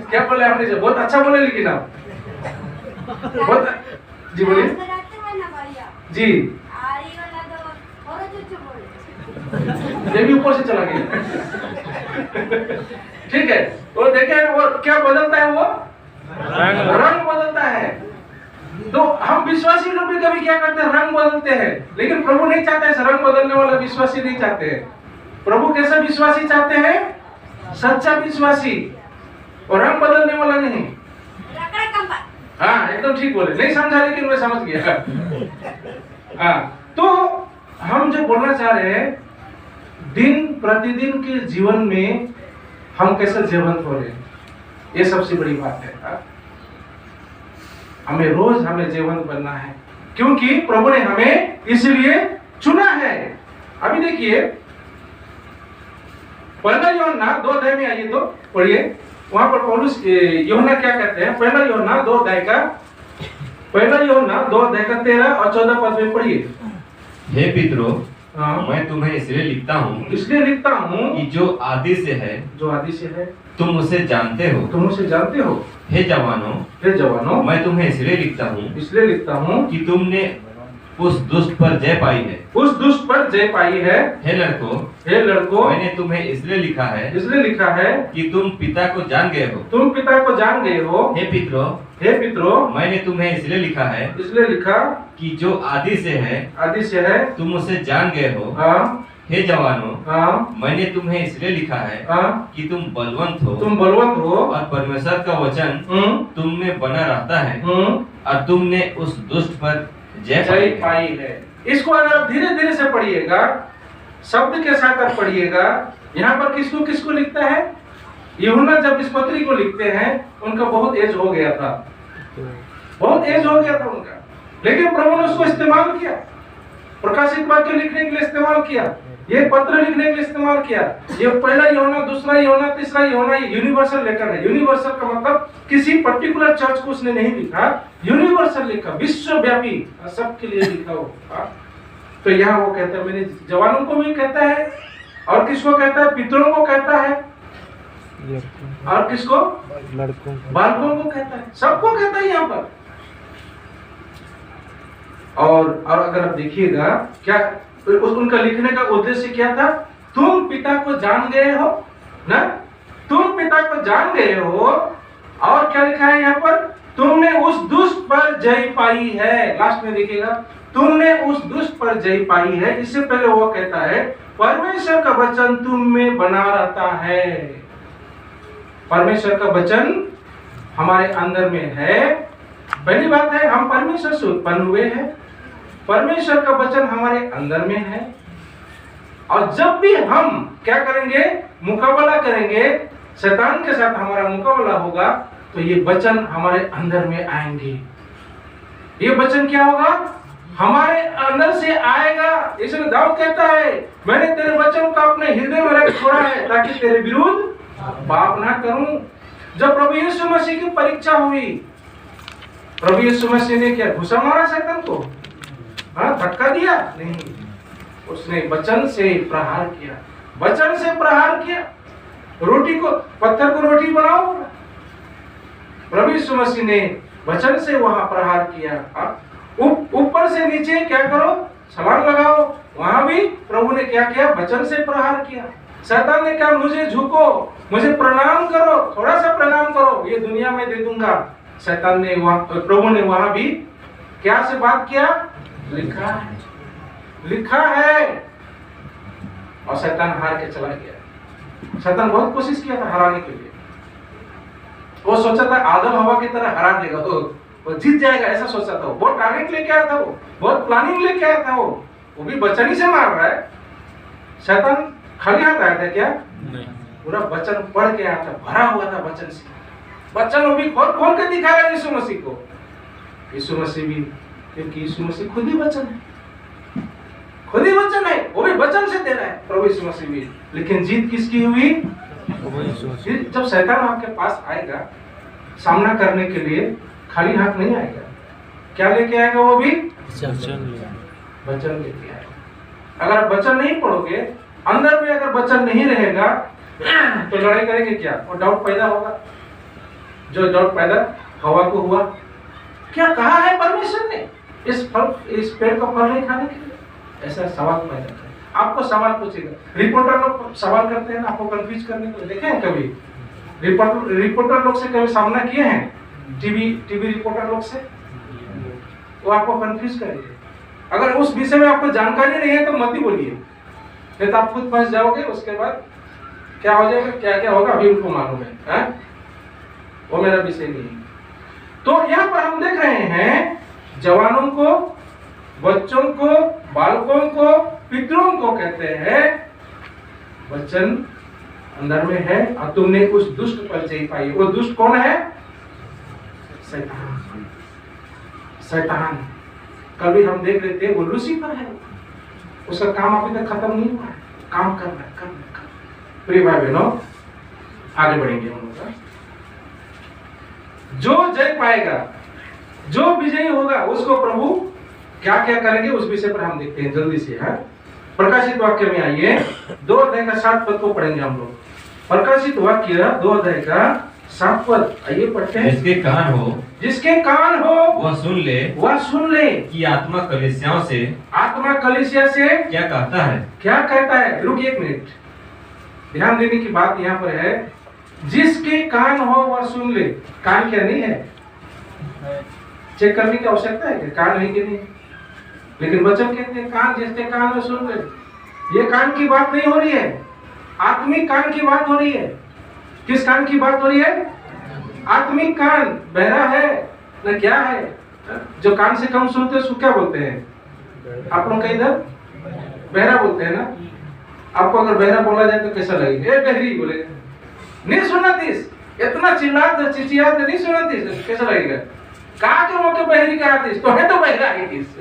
क्या बोले आपने? बहुत अच्छा बोले, लेकिन आप बहुत, जी बोलिए जी। ये भी ऊपर से चला गया। ठीक है, वो देखे वो क्या बदलता है, वो रंग बदलता है। तो हम विश्वासी लोग भी कभी क्या करते हैं, रंग बदलते हैं। लेकिन प्रभु नहीं चाहते ऐसा रंग बदलने वाला विश्वासी नहीं चाहते हैं। प्रभु कैसा विश्वासी चाहते हैं? सच्चा विश्वासी, और रंग बदलने वाला नहीं। हाँ, एकदम ठीक बोले, नहीं समझा लेकिन मैं समझ गया। हाँ, तो हम जो बोलना चाह रहे हैं, दिन प्रतिदिन के जीवन में हम कैसे जीवंत हो रहे हैं, ये सबसे बड़ी बात है। हमें रोज हमें जीवंत बनना है, क्योंकि प्रभु ने हमें इसलिए चुना है। अभी देखिए, पहला यूहन्ना 2 अध्याय में आइए तो पढ़िए, वहां पर पौलुस यूहन्ना क्या कहते हैं। पहला यूहन्ना 2 अध्याय का 13 और 14 पद में पढ़िए। हे पितरों, मैं तुम्हें इसलिए लिखता हूँ कि जो आदि से है तुम उसे जानते हो। हे जवानों, मैं तुम्हें इसलिए लिखता हूँ कि तुमने उस दुष्ट पर जय पाई है। हे लड़कों, मैंने तुम्हें इसलिए लिखा है कि तुम पिता को जान गए हो। हे पितरों, मैंने तुम्हें इसलिए लिखा कि जो आदि से है तुम उसे जान गए हो। हे जवानों, मैंने तुम्हें इसलिए लिखा है कि तुम बलवंत हो और परमेश्वर का वचन तुम में बना रहता है, और तुमने उस दुष्ट पर जय पाई है। इसको अगर आप धीरे धीरे से पढ़िएगा, शब्द के साथ आप पढ़िएगा, यहाँ पर किसको लिखता है? यूहन्ना जब इस पत्री को लिखते हैं उनका बहुत एज हो गया था, उनका, लेकिन प्रभु ने उसको इस्तेमाल किया, प्रकाशित वाक्य लिखने के लिए इस्तेमाल किया। ये पत्र लिखने के लिए इस्तेमाल किया। ये पहला यूहन्ना, दूसरा यूहन्ना, तीसरा यूहन्ना, यूनिवर्सल लेटर है। यूनिवर्सल का मतलब किसी पर्टिकुलर चर्च को उसने नहीं लिखा, यूनिवर्सल लिखा, विश्वव्यापी, सबके लिए लिखा हो। तो यहाँ वो कहता है, मेरे जवानों को भी कहता है, और किसको कहता है? पितरों को कहता है, और किसको? बालकों को कहता है, सबको कहता है यहाँ पर। और अगर आप देखिएगा क्या उनका लिखने का उद्देश्य क्या था? तुम पिता को जान गए हो ना, तुम पिता को जान गए हो, और क्या लिखा है यहाँ पर? तुमने उस दुष्ट पर जय पाई है। लास्ट में देखिएगा, तुमने उस दुष्ट पर जय पाई है। इससे पहले वो कहता है, परमेश्वर का वचन तुम में बना रहता है। परमेश्वर का वचन हमारे अंदर में है। पहली बात है, हम परमेश्वर से उत्पन्न हुए हैं, परमेश्वर का वचन हमारे अंदर में है। और जब भी हम क्या करेंगे? मुकाबला करेंगे, शैतान के साथ हमारा मुकाबला होगा, तो ये वचन हमारे अंदर में आएंगे। ये वचन क्या होगा? हमारे अंदर से आएगा। इसलिए दाऊद कहता है, मैंने तेरे वचन को अपने हृदय में रख छोड़ा है, ताकि तेरे विरुद्ध पाप ना करूं। जब प्रभु यीशु मसीह की परीक्षा हुई, प्रभु यीशु मसीह ने क्या घुसा मारा शैतान को? धक्का दिया? नहीं, उसने वचन से प्रहार किया, वचन से प्रहार किया। रोटी को, पत्थर को रोटी बनाओ, प्रभु यीशु मसीह ने वचन से वहां प्रहार किया। ऊपर से नीचे क्या करो? छलांग लगाओ। वहां भी प्रभु ने क्या किया? वचन से प्रहार किया। शैतान ने कहा, मुझे झुको, मुझे प्रणाम करो, थोड़ा सा प्रणाम करो, ये दुनिया में दे दूंगा। शैतान ने प्रभु ने वहां भी क्या से बात किया? लिखा है, लिखा है। और शैतान हार के चला गया। शैतान बहुत कोशिश किया था हराने के लिए। वो सोचा था आदम हवा की तरह हरा देगा, वो जीत जाएगा, ऐसा सोचा था। वो बहुत टारगेट लेके आया था, वो बहुत प्लानिंग लेके आया था। वो भी वचन ही से मार रहा है। शैतान खाली हाथ आया था क्या? नहीं, पूरा वचन पढ़ के आया था, भरा हुआ था वचन से। वचन वो भी खोल खोल के दिखा रहा है यीशु मसीह को। यीशु मसीह भी, क्योंकि यीशु मसीह खुद ही वचन है, खुद ही वचन है, वो भी वचन से दे रहा है प्रभु यीशु मसीह भी। लेकिन जीत किसकी हुई? जब शैतान आपके पास आएगा सामना करने के लिए, खाली हाथ नहीं आएगा। क्या लेके आएगा? वो भी वचन लेके आएगा। अगर वचन नहीं पढ़ोगे, अंदर में अगर वचन नहीं रहेगा, तो लड़ाई करेंगे क्या? और डाउट पैदा होगा। जो डाउट पैदा हवा को हुआ, क्या कहा है परमेश्वर ने इस पेड़ का फल नहीं खाने के लिए? ऐसा सवाल पैदा है। आपको सवाल पूछेगा। रिपोर्टर लोग सवाल करते हैं ना, आपको कंफ्यूज करने के लिए। देखे हैं कभी रिपोर्टर लोग से कभी सामना किए हैं? टीवी रिपोर्टर लोग से, वो आपको कंफ्यूज करेंगे। अगर उस विषय में आपको जानकारी नहीं है तो मत ही बोलिए, नहीं तो आप खुद फंस जाओगे। उसके बाद क्या हो जाएगा, क्या क्या होगा अभी उनको मालूम है, वो मेरा विषय नहीं है। तो यहाँ पर हम देख रहे हैं, जवानों को, बच्चों को, बालकों को, पितरों को कहते हैं वचन अंदर में है, और तुमने उस दुष्ट पर जय पाई। वो दुष्ट कौन है? शैतान। शैतान कल भी हम देख रहे थे, वो लूसीफर है। उसका काम अभी तक खत्म नहीं हुआ है, काम कर रहा है। प्रिय भाई बहनों, आगे बढ़ेंगे हम लोग। जो जय पाएगा, जो विजयी होगा, उसको प्रभु क्या क्या करेंगे, उस विषय पर हम देखते हैं जल्दी से। प्रकाशित वाक्य में आइए, 2 अध्याय का 7 पद को पढ़ेंगे हम लोग। प्रकाशित वाक्य 2 अध्याय का 7 पद, आइए पढ़ते हैं। जिसके कान हो, जिसके कान हो वह सुन ले, वह सुन ले कि आत्मा कलीसियाओं से, आत्मा कलीसिया से क्या कहता है। क्या कहता है? रुकिए एक मिनट, ध्यान देने की बात यहाँ पर है। जिसके कान हो वह सुन ले। कान क्या नहीं है? चेक करने की आवश्यकता है कि कान है कि नहीं। लेकिन वचन कहते हैं कान, जिसके कान हो सुन ले। ये कान की बात नहीं हो रही है, आत्मिक कान की बात हो रही है। किस कान की बात हो रही है? आत्मिक कान। बहरा है ना क्या है? जो कान से कम सुनते हैं उसको क्या बोलते हैं? आप लोग कहीं इधर बहरा बोलते हैं ना। आपको अगर बहरा बोला जाए तो कैसा लगेगा? ए बहरी बोलेगा, नहीं सुना तीस, इतना चिल्लाते चिचियाते नहीं सुना तीस, कैसा लगेगा? कहा के मौके बहरी कहा तीस, तो है तो बहरा ही तीस।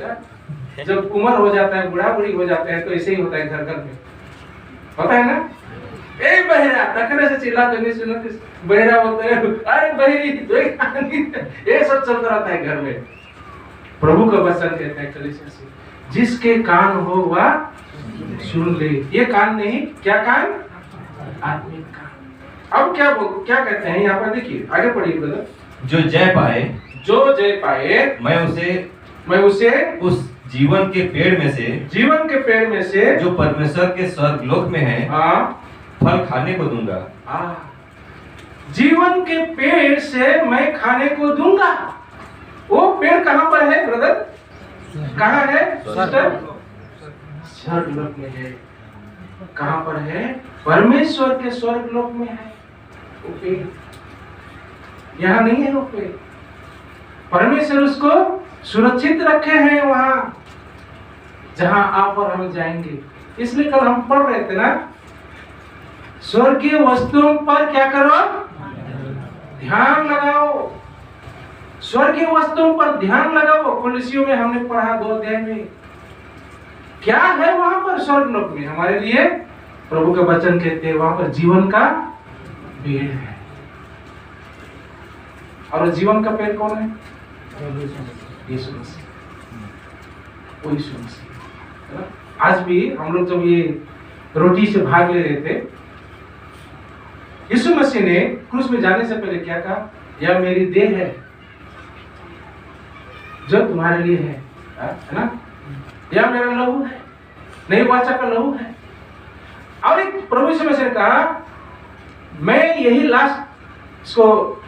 जब उम्र हो जाता है, बूढ़ा बूढ़ी हो जाते हैं, तो ऐसे ही होता है घर घर में। पता है ना? ए बहरा तकने से चिल्लाते नहीं सुनते, बहरा बोलते हैं अरे बहरी ये सब चलता रहता है घर में। प्रभु का वचन कहता है कलीसिया से, जिसके कान हो वह सुन ले। ये कान नहीं, क्या कान? आत्मिक कान। अब क्या कहते हैं यहाँ पर, देखिए आगे पढ़िए ब्रदर। जो जय पाए, जो जय पाए, मैं उसे उस जीवन के पेड़ में से जो परमेश्वर के स्वर्ग लोक में है, फल खाने को दूंगा। जीवन के पेड़ से मैं खाने को दूंगा। वो पेड़ कहाँ पर है ब्रदर? कहाँ है सिस्टर? स्वर्ग लोक में है। कहाँ पर है? परमेश्वर के स्वर्ग लोक में है वो पेड़। यहाँ नहीं है वो पेड़। परमेश्वर उसको सुरक्षित रखे हैं वहां जहां आप और हम जाएंगे। इसलिए कल हम पढ़ रहे थे ना, स्वर्गीय वस्तुओं पर क्या करो? ध्यान लगाओ। स्वर्गीय वस्तुओं पर ध्यान लगाओ। कुलसियों में हमने पढ़ा 2 अध्याय में। क्या है वहां पर स्वर्ग लोक में हमारे लिए? प्रभु के वचन कहते हैं वहां पर जीवन का पेड़ है। और जीवन का पेड़ कौन है? यीशु मसीह। वो यीशु मसीह। आज भी हम लोग जब ये रोटी से भाग ले रहे थे, यीशु मसीह ने क्रूस में जाने से पहले क्या कहा? यह मेरी देह है जो तुम्हारे लिए है ना? यह मेरा लहू है, नई वाचा का लहू है। और एक प्रभु यीशु मसीह ने कहा, मैं यही लास्ट इसको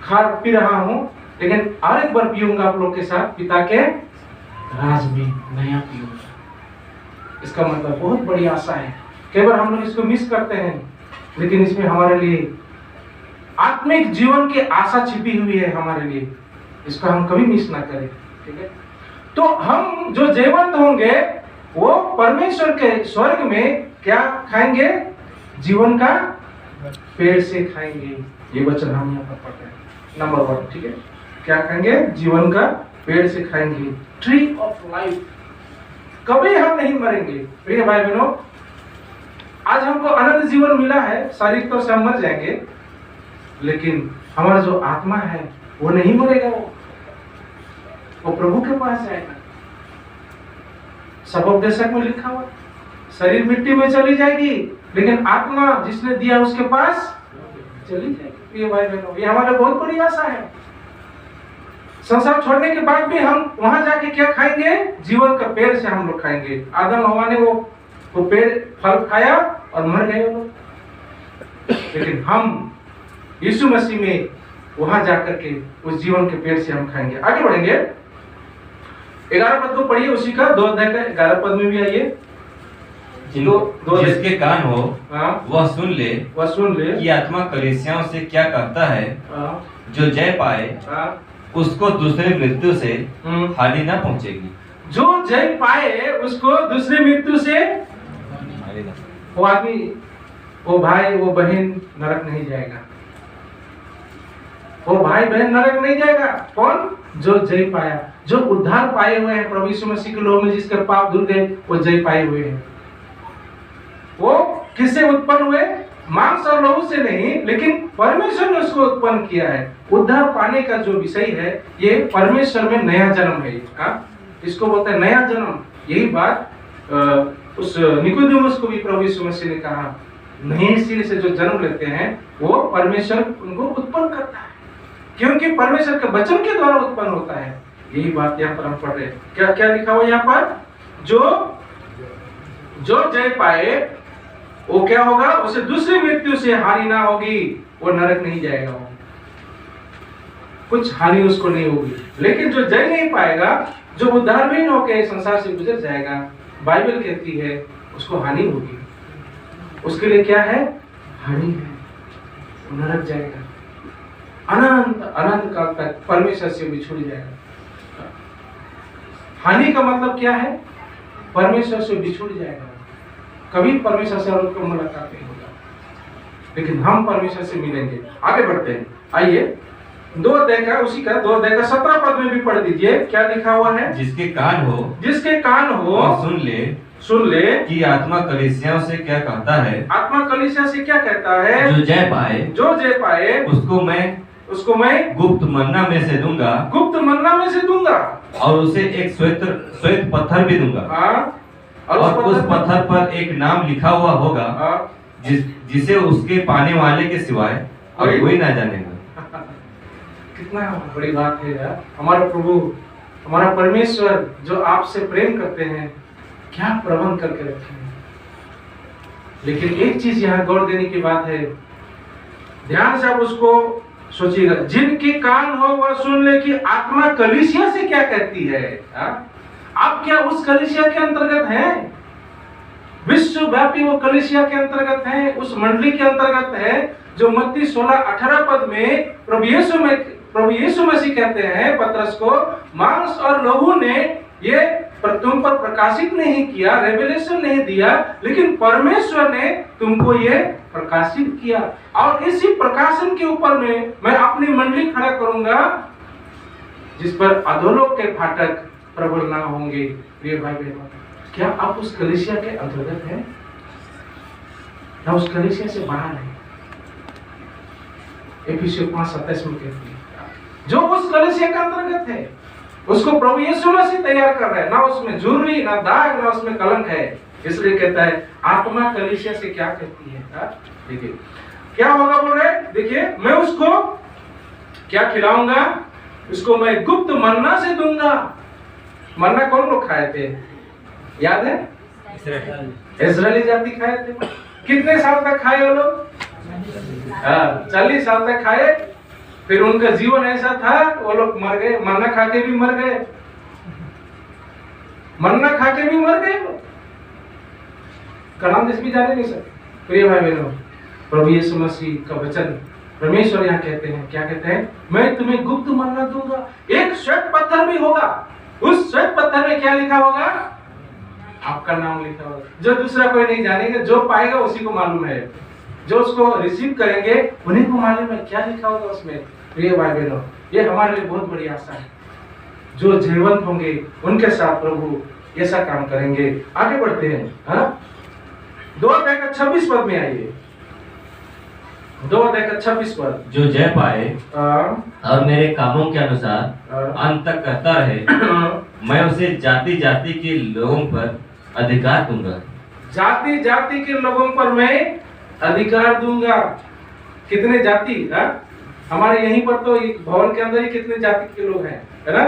खा पी रहा हूं, लेकिन और एक बार पीऊंगा आप लोग के साथ पिता के राज में, नया पीऊंगा। इसका मतलब बहुत बड़ी आशा है। कई बार हम लोग इसको मिस करते हैं, लेकिन इसमें हमारे लिए आत्मिक जीवन की आशा छिपी हुई है हमारे लिए। इसको हम कभी मिस ना करें, ठीक है? तो हम जो जीवंत होंगे वो परमेश्वर के स्वर्ग में क्या खाएंगे? जीवन का पेड़ से खाएंगे। ये वचन हम यहाँ पर पढ़ रहे हैं। नंबर 1, ठीक है? क्या खाएंगे? जीवन का पेड़ से खाएंगे। Tree of life. कभी हम नहीं मरेंगे प्रिय भाई बहनों। आज हमको अनंत जीवन मिला है, शारीरिक तौर से हम मर जाएंगे, लेकिन हमारा जो आत्मा है वो नहीं मरेगा। वो प्रभु के पास जाएगा। सबोपदेशक में लिखा हुआ, शरीर मिट्टी में चली जाएगी, लेकिन आत्मा जिसने दिया उसके पास चली जाएगी। ये भाई बहनों, ये हमारे बहुत बड़ी आशा है। संसार छोड़ने के बाद भी हम वहां जाके क्या खाएंगे? जीवन का पेड़ से हम लोग खाएंगे। आदम हवा ने वो पेड़ फल खाया और मर गए वो लोग, लेकिन हम यीशु मसीह में वहां जाकर के उस जीवन के पेड़ से हम खाएंगे। आगे बढ़ेंगे। 11 पद को पढ़िए, उसी का 2 अध्याय का 11 पद में भी आइए। जिसके कान हो वह सुन ले कि आत्मा कलीसियाओं से क्या कहता है। जो जय पाए उसको दूसरे मृत्यु से हानि ना पहुंचेगी। जो जय पाए उसको दूसरे मृत्यु से वो आदमी, वो भाई, वो बहन नरक नहीं जाएगा। वो भाई बहन नरक नहीं जाएगा। कौन? जो जय पाया, जो उद्धार पाए हुए हैं प्रभु यीशु मसीह के लोग में, जिसके पाप धुल गए, वो जय पाए हुए हैं। वो किससे उत्पन्न हुए? मांस और लहू से नहीं, लेकिन परमेश्वर ने उसको उत्पन्न किया है। उद्धार पाने का जो विषय है, ये परमेश्वर में नया जन्म है। इसको बोलते हैं नया जन्म। यही बात उस निकोदेमुस को भी प्रभु यीशु मसीह ने कहा, नए सिरे से जो जन्म लेते हैं वो परमेश्वर उनको उत्पन्न करता है, क्योंकि परमेश्वर के वचन के द्वारा उत्पन्न होता है। यही बात यहाँ पर हम पढ़ रहे हैं। क्या क्या लिखा हुआ यहाँ पर? जो जय पाए वो क्या होगा? उसे दूसरी मृत्यु से हानि ना होगी। वो नरक नहीं जाएगा, वो कुछ हानि उसको नहीं होगी। लेकिन जो जय नहीं पाएगा, जो उद्धारहीन होकर संसार से गुजर जाएगा, बाइबल कहती है उसको हानि होगी। उसके लिए क्या है? हानि है, वो नरक जाएगा, अनंत अनंत काल तक परमेश्वर से बिछुड़ जाएगा। हानि का मतलब क्या है? परमेश्वर से बिछुड़ जाएगा, कभी परमेश्वर से उसको मुलाकात नहीं होगा। लेकिन हम परमेश्वर से मिलेंगे। आगे बढ़ते हैं, आइए 2 अध्याय का, उसी का 2 अध्याय का 17 पद में भी पढ़ दीजिए। क्या लिखा हुआ है? जिसके कान हो वह सुन ले कि आत्मा कलीसियाओं से क्या कहता है। आत्मा कलीसिया से क्या कहता है? जो जय पाए उसको मैं गुप्त मन्ना में से दूंगा। गुप्त मन्ना में से दूंगा। और उसे एक श्वेत पत्थर भी दूंगा। और उस पत्थर पर एक नाम लिखा हुआ होगा जिसे उसके पाने वाले के सिवाय और कोई ना जानेगा। कितना बड़ी बात है यार। हमारा प्रभु, हमारा परमेश्वर जो आपसे प्रेम करते हैं, क्या प्रबंध करके रखे हैं। लेकिन एक चीज यहाँ गौर देने की बात है, ध्यान से आप उसको सोचिएगा। जिनके कान हो वह सुन ले कि आत्मा कलीसिया से क्या कहती है। आप क्या उस कलीसिया के अंतर्गत हैं? विश्वव्यापी वो कलीसिया के अंतर्गत है, उस मंडली के अंतर्गत है जो मत्ती 16:18 पद में प्रभु यीशु मसीह कहते हैं पतरस को, मांस और लहू ने ये तुम पर प्रकाशित नहीं किया, रेवलेशन नहीं दिया, लेकिन परमेश्वर ने तुमको ये प्रकाशित किया। और इसी प्रकाशन के ऊपर में मैं अपनी मंडली खड़ा करूंगा जिस पर अधोलोक के फाटक प्रबल ना होंगे। प्रिय भाई बहनों, क्या आप उस कलीसिया के अंतर्गत हैं या उस कलीसिया से बाहर हैं? एफिसियों 5:27 में कहती है जो उस कलीसिया के अंतर्गत है उसको प्रभु यीशु मसीह तैयार कर रहा है। ना उसमें झुर्री, ना दाग, ना उसमें कलंक है। इसलिए कहता है आत्मा कलीसिया से क्या कहती है। देखिए क्या होगा बोल रहे, देखिए मैं उसको क्या खिलाऊंगा, उसको मैं गुप्त मन्ना से दूंगा। मन्ना कौन लोग खाए थे, याद है? इस्राएली जाति खाए थे। कितने साल तक खाए वो लोग? 40 साल तक खाए। फिर उनका जीवन ऐसा था, वो लोग मर गए। मन्ना खा के भी मर गए, मन्ना खा के भी मर गए। कनान देश भी जाने नहीं सकते। प्रिय भाई बहनों, प्रभु यीशु मसीह का वचन परमेश्वर यहाँ कहते हैं, क्या कहते हैं? मैं तुम्हें गुप्त मन्ना दूंगा। एक श्वेत पत्थर भी होगा, उस श्वेत पत्थर में क्या लिखा होगा? आपका नाम लिखा होगा, जो दूसरा कोई नहीं जानेगा। जो पाएगा उसी को मालूम है, जो उसको रिसीव करेंगे उन्हीं को मालूम है क्या लिखा होगा उसमें। प्रिय भाई बहनों, ये हमारे लिए बहुत बड़ी आशा है। जो जीवंत होंगे उनके साथ प्रभु ऐसा काम करेंगे। आगे बढ़ते हैं। 2:26 पद में आइए। 2:26 पद। जो जय पाए और मेरे कामों के अनुसार अंत तक करता रहे, मैं उसे जाति जाति के लोगों पर अधिकार दूंगा। जाति जाति के लोगों पर मैं अधिकार दूंगा। कितने जाति? हमारे यहीं पर तो भवन के अंदर ही कितने जाति के लोग हैं, है ना?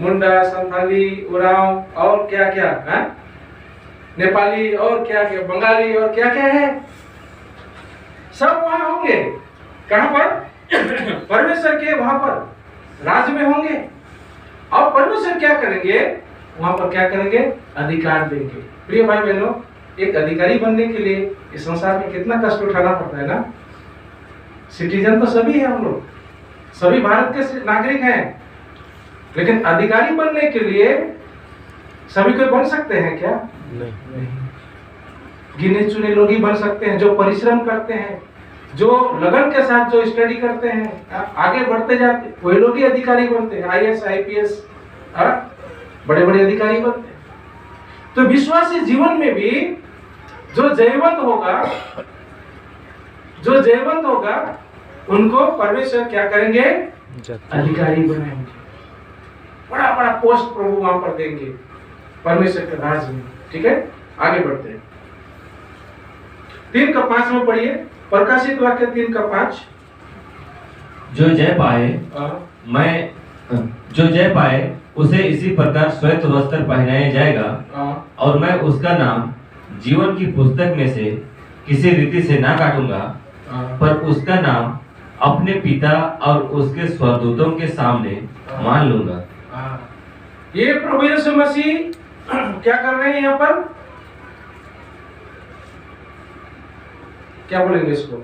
मुंडा, संथाली, उरांव और क्या क्या है, नेपाली और क्या क्या, बंगाली और क्या क्या है, सब वहां होंगे। कहां पर? परमेश्वर के वहां पर राज में होंगे। और परमेश्वर क्या करेंगे वहां पर? क्या करेंगे? अधिकार देंगे। प्रिय भाई बहनों, एक अधिकारी बनने के लिए इस संसार में कितना कष्ट उठाना पड़ता है ना। सिटीजन तो सभी है, हम लोग सभी भारत के नागरिक हैं, लेकिन अधिकारी बनने के लिए सभी कोई बन सकते हैं क्या? नहीं। गिने चुने लोग ही बन सकते हैं, जो परिश्रम करते हैं, जो लगन के साथ जो स्टडी करते हैं, आगे बढ़ते जाते, वही लोग ही अधिकारी बनते हैं। IAS, IPS बड़े बड़े अधिकारी बनते हैं। तो विश्वासी जीवन में भी जो जयवंत होगा उनको परमेश्वर क्या करेंगे? अधिकारी बनाएंगे। बड़ा बड़ा पोस्ट प्रभु वहां पर देंगे परमेश्वर के राज में। ठीक है, आगे बढ़ते हैं। 3:5 में पढ़िए, प्रकाशित वाक्य 3:5। जो जय पाए उसे इसी प्रकार श्वेत वस्त्र पहनाया जाएगा, और मैं उसका नाम जीवन की पुस्तक में से किसी रीति से ना काटूंगा, पर उसका नाम अपने पिता और उसके स्वर्गदूतों के सामने मान लूंगा। ये प्रभु यीशु मसीह क्या कर रहे हैं यहाँ पर? क्या बोलेंगे इसको?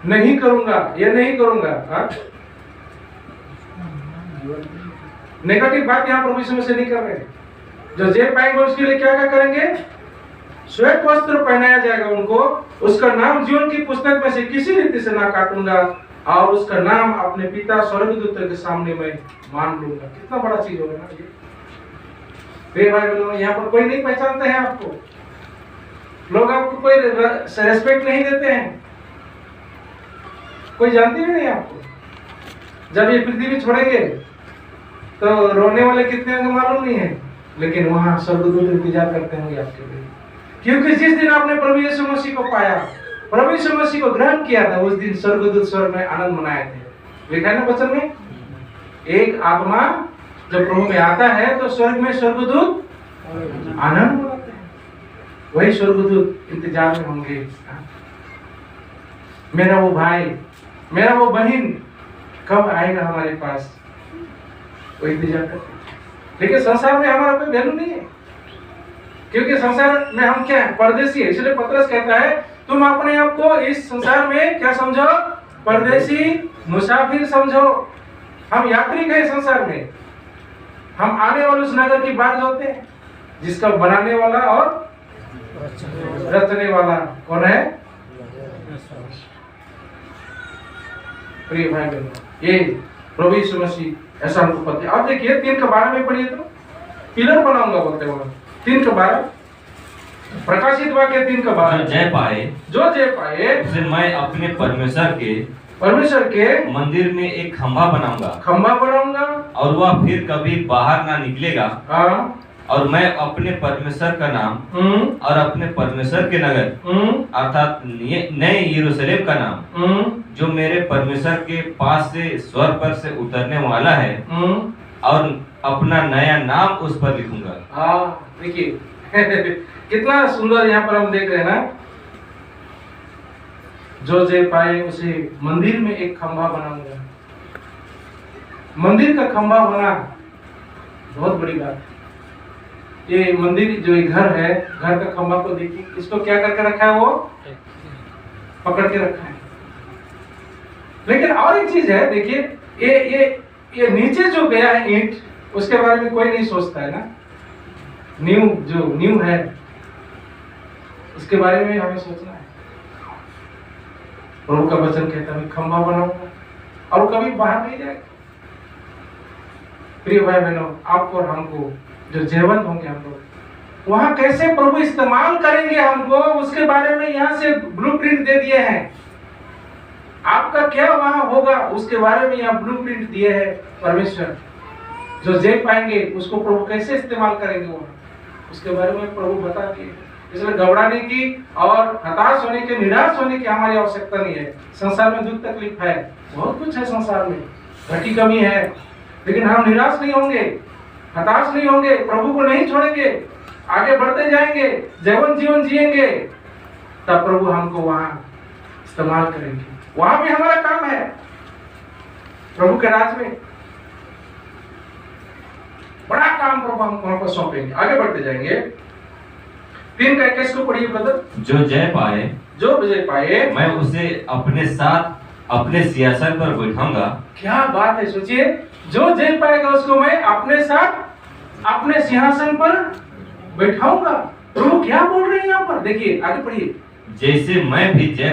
नहीं करूंगा, ये नहीं करूंगा। नेगेटिव बात यहाँ प्रभु यीशु मसीह नहीं कर रहे हैं। जो जय पाएंगे उसके लिए क्या क्या करेंगे? श्वेत वस्त्र पहनाया जाएगा उनको, उसका नाम जीवन की पुस्तक में से किसी रीति से ना काटूंगा, और उसका नाम अपने पिता स्वर्गदूतों के सामने मैं मान लूंगा। कितना बड़ा चीज होगा ना ये। प्रिय भाई बहनों, यहाँ पर कोई नहीं पहचानते हैं आपको, लोग आपको कोई रेस्पेक्ट नहीं देते हैं, कोई जानते भी नहीं आपको। जब ये पृथ्वी छोड़ेंगे तो रोने वाले कितने होंगे मालूम नहीं है, लेकिन वहां स्वर्गदूत इंतजार करते होंगे आपके लिए, क्योंकि जिस दिन आपने प्रभु यीशु मसीह को पाया, प्रभु यीशु मसीह को ग्रहण किया था, उस दिन स्वर्गदूत स्वर्ग में आनंद मनाए थे। लिखा है ना वचन में, एक आत्मा जब प्रभु में आता है तो स्वर्ग में स्वर्गदूत आनंद मनाते हैं, वही स्वर्गदूत इंतजार में होंगे। मेरा वो भाई, मेरा वो बहन कब आएगा हमारे पास, वो इंतजार करते हैं। लेकिन संसार में हमारा कोई वैल्यू नहीं है, क्योंकि संसार में हम क्या है, परदेसी है। इसलिए पतरस कहता है तुम अपने आप को इस संसार में क्या समझो, परदेसी मुसाफिर समझो। हम यात्री गए संसार में, हम आने वाले उस नगर की बात होते हैं जिसका बनाने वाला और रचने वाला कौन है, प्रिय भाई बहनों, ये प्रभु यीशु मसीह ऐसा हमको पता है। अब देखिए 3:12 में पढ़िए तो, पिलर बनाऊंगा बोलते हैं 3:12, प्रकाशित वाक्य 3:12, जो जय पाए उसे मैं अपने परमेश्वर के मंदिर में एक खंभा बनाऊंगा और वह फिर कभी बाहर ना निकलेगा। और मैं अपने परमेश्वर का नाम और अपने परमेश्वर के नगर अर्थात नए यरूशलेम का नाम जो मेरे परमेश्वर के पास से स्वर पर से उतरने वाला है और अपना नया नाम उस पर लिखूंगा। देखिए कितना सुंदर यहाँ पर हम देख रहे हैं ना, जो जय पाए उसे मंदिर में एक खंभा बनाऊंगा। मंदिर का खंभा होना बहुत बड़ी बात है। ये मंदिर जो घर है, घर का खंभा को देखिए, इसको क्या करके रखा है, वो पकड़ के रखा है। लेकिन और एक चीज है, देखिए ये नीचे जो गया है ईंट, उसके बारे में कोई नहीं सोचता है ना। न्यू है, उसके बारे में हमें सोचना है। प्रभु का वचन कहता है खंभा बनाऊंगा और कभी बाहर नहीं जाएगा। प्रिय भाई बहनों, आपको और हमको जो जीवंत होंगे, हम लोग वहां कैसे प्रभु इस्तेमाल करेंगे हमको, उसके बारे में यहाँ से ब्लूप्रिंट दे दिए हैं। आपका क्या वहां होगा उसके बारे में यहाँ ब्लूप्रिंट दिए हैं परमेश्वर। जो जे पाएंगे उसको प्रभु कैसे इस्तेमाल करेंगे वहां, उसके बारे में प्रभु बता दिए। इसलिए घबराने की और हताश होने की, निराश होने की हमारी आवश्यकता नहीं है। संसार में दुख तकलीफ है, बहुत कुछ है संसार में, घटी कमी है, लेकिन हम निराश नहीं होंगे, हताश नहीं होंगे, प्रभु को नहीं छोड़ेंगे, आगे बढ़ते जाएंगे, जीवन जिएंगे, तब प्रभु हमको वहां इस्तेमाल करेंगे। वहां भी हमारा काम है, प्रभु के राज में बड़ा काम प्रभु हमको वहां पर सौंपेंगे। आगे बढ़ते जाएंगे। 3:21 को पढ़िए ब्रदर। जो जय पाए मैं उसे अपने साथ अपने सिंहासन पर बैठाऊंगा। क्या बात है, सोचिए, जो जय पाएगा उसको मैं अपने साथ अपने सिंहासन पर बैठाऊंगा। प्रभु क्या बोल रहे हैं यहाँ पर, देखिए आगे पढ़िए। जैसे मैं भी जय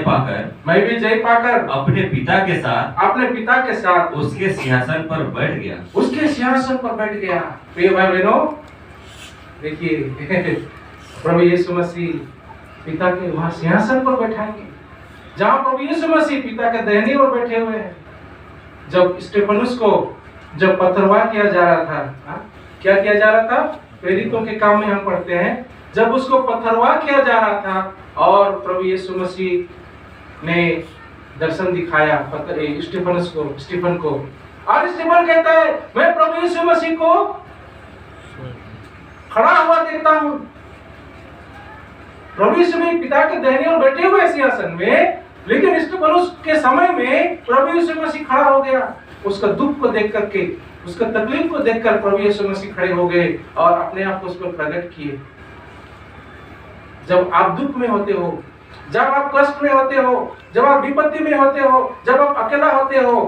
पाकर अपने पिता के साथ उसके सिंहासन पर बैठ गया। प्रिय भाई बहनों, देखिए प्रभु यीशु मसीह पिता के वहां सिंहासन पर बैठाएंगे, जहां प्रभु यीशु मसीह पिता के दाहिनी ओर बैठे हुए हैं। जब स्टेफनुस को जब पथरवाह किया जा रहा था, क्या किया जा रहा था, प्रेरितों के काम में हम पढ़ते हैं, जब उसको पथरवाह किया जा रहा था और प्रभु यीशु मसीह ने दर्शन दिखाया स्टीफन को, और स्टीफन कहता है मैं प्रभु यीशु मसीह को खड़ा हुआ देखता हूं। प्रभु यीशु मसीह पिता के दाहिने ओर बैठे हुए सिंहासन में, लेकिन स्टीफनुस के समय में प्रभु यीशु मसीह खड़ा हो गया। उसका दुख को देख करके, उसका तकलीफ को देखकर प्रभु यीशु मसीह खड़े हो गए और अपने आप को उस पर प्रकट किए। जब आप दुख में होते हो, जब आप कष्ट में होते हो, जब आप विपत्ति में होते हो, जब आप अकेला होते हो,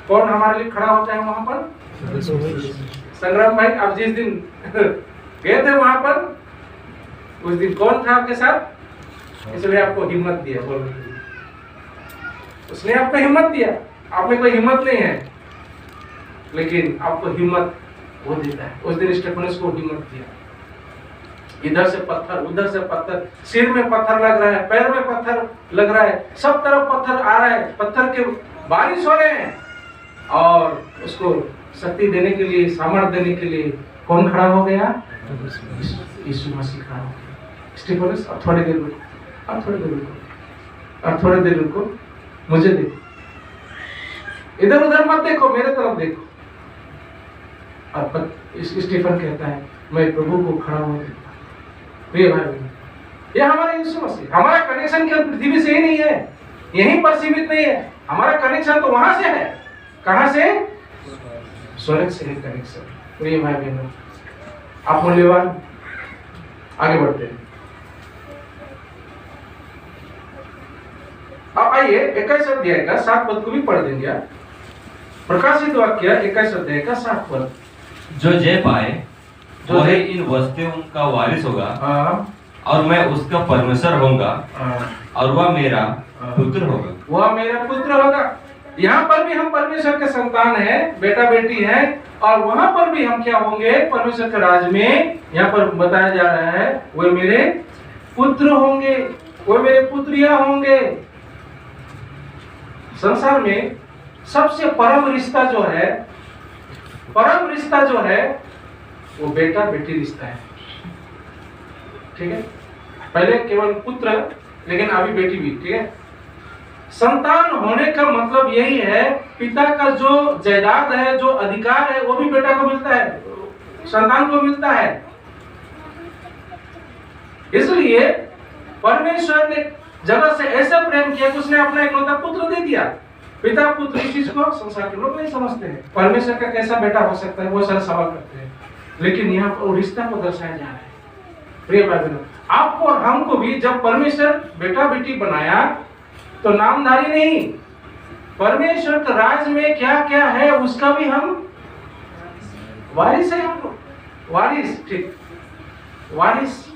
कौन हमारे लिए खड़ा होता है वहां पर? संग्राम भाई, आप जिस दिन गए थे वहां पर, उस दिन कौन था आपके साथ? इसलिए आपको हिम्मत दिया बोलने के लिए, उसने आपको हिम्मत दिया। आप में कोई हिम्मत नहीं है, लेकिन आपको हिम्मत वो देता है। उस दिन स्टेफनस को हिम्मत दिया, इधर से पत्थर उधर से पत्थर, सिर में पत्थर लग रहा है, पैर में पत्थर लग रहा है, सब तरफ पत्थर आ रहा है, पत्थर के बारिश हो रहे हैं, और उसको शक्ति देने के लिए, सामर्थ्य देने के लिए कौन खड़ा हो गया? यीशु मसीह खड़ा हो गया। स्टेफनस अब थोड़ी देर रुको, अब थोड़ी देर रुको, अब थोड़ी देर रुको, मुझे देखो, इधर उधर मत देखो, मेरे तरफ देखो। और स्टीफन कहता है मैं प्रभु को खड़ा हुआ देखता हूं। प्रिय भाई बहन, ये हमारा यीशु मसीह, हमारा कनेक्शन केवल पृथ्वी से ही नहीं है, यहीं पर सीमित नहीं है, हमारा कनेक्शन तो वहां से है। कहां से? स्वर्ग से है कनेक्शन। प्रिय भाई बहनों, आप मूल्यवान, आगे बढ़ते हैं। अब आइए 21 अध्याय का 7 पद को भी पढ़ देंगे आप। प्रकाशित वाक्य 21 अध्याय का 7 पद। जो जय पाए वही इन वस्तुओं का वारिस होगा, और मैं उसका परमेश्वर होऊंगा, और वह मेरा पुत्र होगा। वह मेरा पुत्र होगा। यहाँ पर भी हम परमेश्वर के संतान हैं, बेटा बेटी हैं, और वहां पर भी हम क्या होंगे? परमेश्वर के राज में। यहाँ पर बताया जा रहा है वे मेरे पुत्र होंगे, वे मेरे पुत्रियां होंगे। संसार में सबसे परम रिश्ता जो है, परम रिश्ता जो है, वो बेटा बेटी रिश्ता है। ठीक है, पहले केवल पुत्र, लेकिन अभी बेटी भी। ठीक है, संतान होने का मतलब यही है, पिता का जो जायदाद है, जो अधिकार है, वो भी बेटा को मिलता है, संतान को मिलता है। इसलिए परमेश्वर ने जगत से ऐसा प्रेम किया कि उसने अपना इकलौता पुत्र दे दिया। पिता पुत्र, इस चीज को संसार के लोग नहीं समझते हैं। परमेश्वर का कैसा बेटा हो सकता है, वो सारे सवाल करते हैं, लेकिन यहाँ पर रिश्ता को दर्शाया जा रहा है। प्रिय भाई बहनों, आपको और हमको भी जब परमेश्वर बेटा बेटी बनाया तो नामधारी नहीं, परमेश्वर के राज में क्या क्या है उसका भी हम वारिस है। हम लोग वारिस, ठीक, वारिस,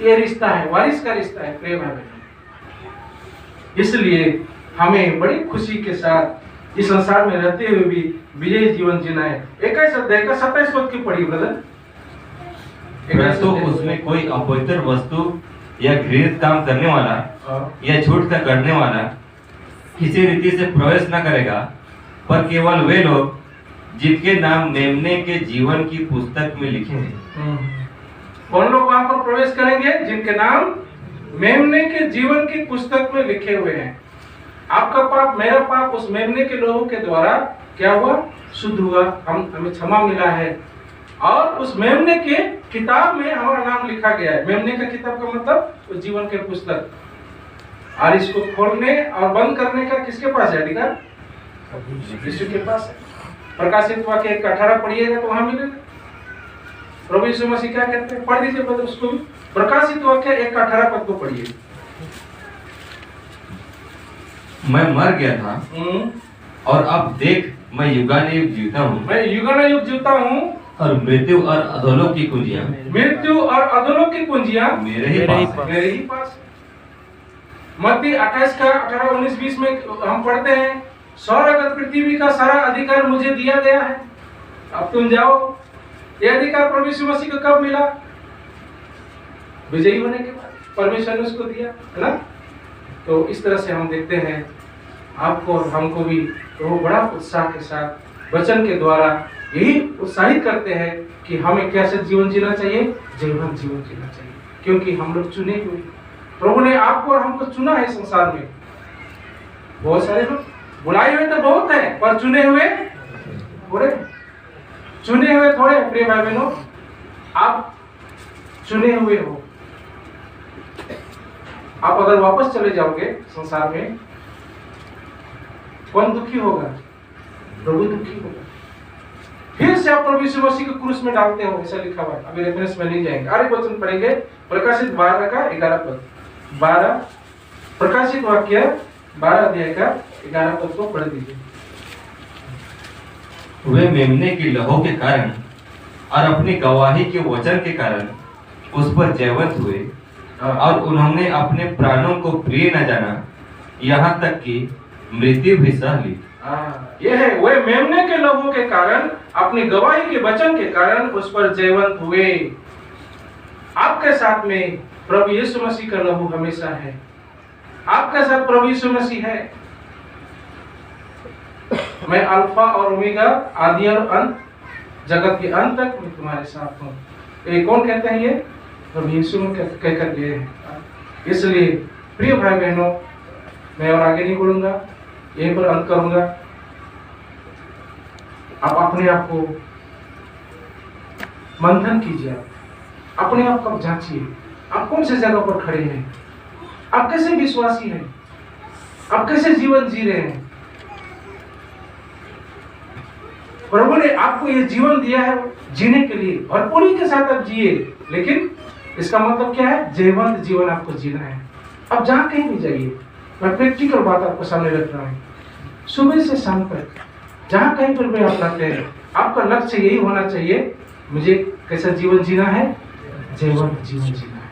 ये रिश्ता है, वारिस का रिश्ता है। प्रिय भाई बहनों, इसलिए हमें बड़ी खुशी के साथ इस संसार में रहते हुए भी विजयी जीवन जीना है। 21 अध्याय का 27 पद की पढ़ी ब्रदर। तो उसमें कोई अपवित्र वस्तु या घृणित काम करने वाला या झूठ का करने वाला किसी रीति से प्रवेश न करेगा, पर केवल वे लोग जिनके नाम मेमने के जीवन की पुस्तक में लिखे हैं। कौन लोग वहां पर प्रवेश करेंगे? जिनके नाम मेमने के जीवन की पुस्तक में लिखे हुए हैं। आपका पाप, मेरा पाप उस मेमने के लोगों के द्वारा क्या हुआ? शुद्ध हुआ, हमें क्षमा मिला है, और उस मेमने के किताब में हमारा नाम लिखा गया है। मेमने का किताब का मतलब उस जीवन के पुस्तक, और इसको खोलने और बंद करने का किसके पास है अधिकार? यीशु के पास है। प्रकाशित वाक्य 1:18 पढ़िएगा तो वहां मिलेगा। प्रभु यीशु मसीह क्या कहते हैं? पढ़ दीजिए पद उसको भी। प्रकाशित वाक्य 1:18 पद को पढ़िए। मैं मर गया था, और अब देख मैं युगानुयुग जीता हूँ। मैं युगानुयुग जीता हूँ, और मृत्यु और अधोलोक की कुंजियां, मृत्यु और अधोलोक की कुंजियां मेरे ही पास। मत्ती 28 का 18-19-20 में हम पढ़ते हैं, स्वर्ग और पृथ्वी का सारा अधिकार मुझे दिया गया है, अब तुम जाओ। ये अधिकार प्रभु यीशु मसीह को कब मिला? विजयी होने के बाद परमेश्वर ने उसको दिया, है ना। तो इस तरह से हम देखते हैं आपको और हमको भी वो बड़ा उत्साह के साथ वचन के द्वारा यही उत्साहित करते हैं कि हमें कैसे जीवन जीना चाहिए, जयवंत जीवन जीना चाहिए, क्योंकि हम लोग चुने हुए, प्रभु ने आपको और हमको चुना है। संसार में बहुत सारे लोग, बुलाए हुए तो बहुत है, पर चुने हुए थोड़े, चुने हुए थोड़े। प्रिय भाई बहनों, आप चुने हुए हो। आप अगर वापस चले जाओगे संसार में, कौन दुखी होगा? प्रभु दुखी होगा। फिर से आप प्रभु यीशु मसीह को क्रूस में डालते हो, ऐसा लिखा हुआ है। अभी रेफरेंस में नहीं जाएंगे, आगे वचन पढ़ेंगे। प्रकाशित 12 का 11 पद, 12 प्रकाशित वाक्य 12 अध्याय का 11 पद को पढ़ दीजिए। वे मेमने की लहू के कारण और अपनी गवाही के वचन के कारण उस पर जयवंत हुए, और उन्होंने अपने प्राणों को प्रिय न जाना, यहाँ तक कि मृत्यु भी सह ली। ये है वे मेमने के लहू के कारण, अपनी गवाही के वचन के कारण उस पर जयवंत हुए। आपके साथ में प्रभु यीशु मसीह का लहू हमेशा है। आपके साथ प्रभु यीशु मसीह है। मैं अल्फा और ओमेगा, आदि और अंत, जगत के अंत तक मैं तुम्हारे साथ हूँ। ये कौन कहते हैं? ये प्रभु यीशु कहकर गए हैं। इसलिए प्रिय भाई बहनों, मैं और आगे नहीं बोलूंगा, यहीं पर अंत करूंगा। आप अपने आप को मंथन कीजिए, अपने आप को जांचिए, आप कौन से जगह पर खड़े हैं, आप कैसे विश्वासी हैं, आप कैसे जीवन जी रहे हैं। प्रभु ने आपको ये जीवन दिया है जीने के लिए, भरपूरी के साथ आप जिए, लेकिन इसका मतलब क्या है? जयवंत जीवन आपको जीना है। अब जहां कहीं भी जाइए, मैं प्रैक्टिकल बात आपको सामने रख रहा हूँ। सुबह से शाम तक जहां कहीं पर भी आप रहते हैं, आपका लक्ष्य यही होना चाहिए, मुझे कैसा जीवन जीना है? जयवंत जीवन जीना है।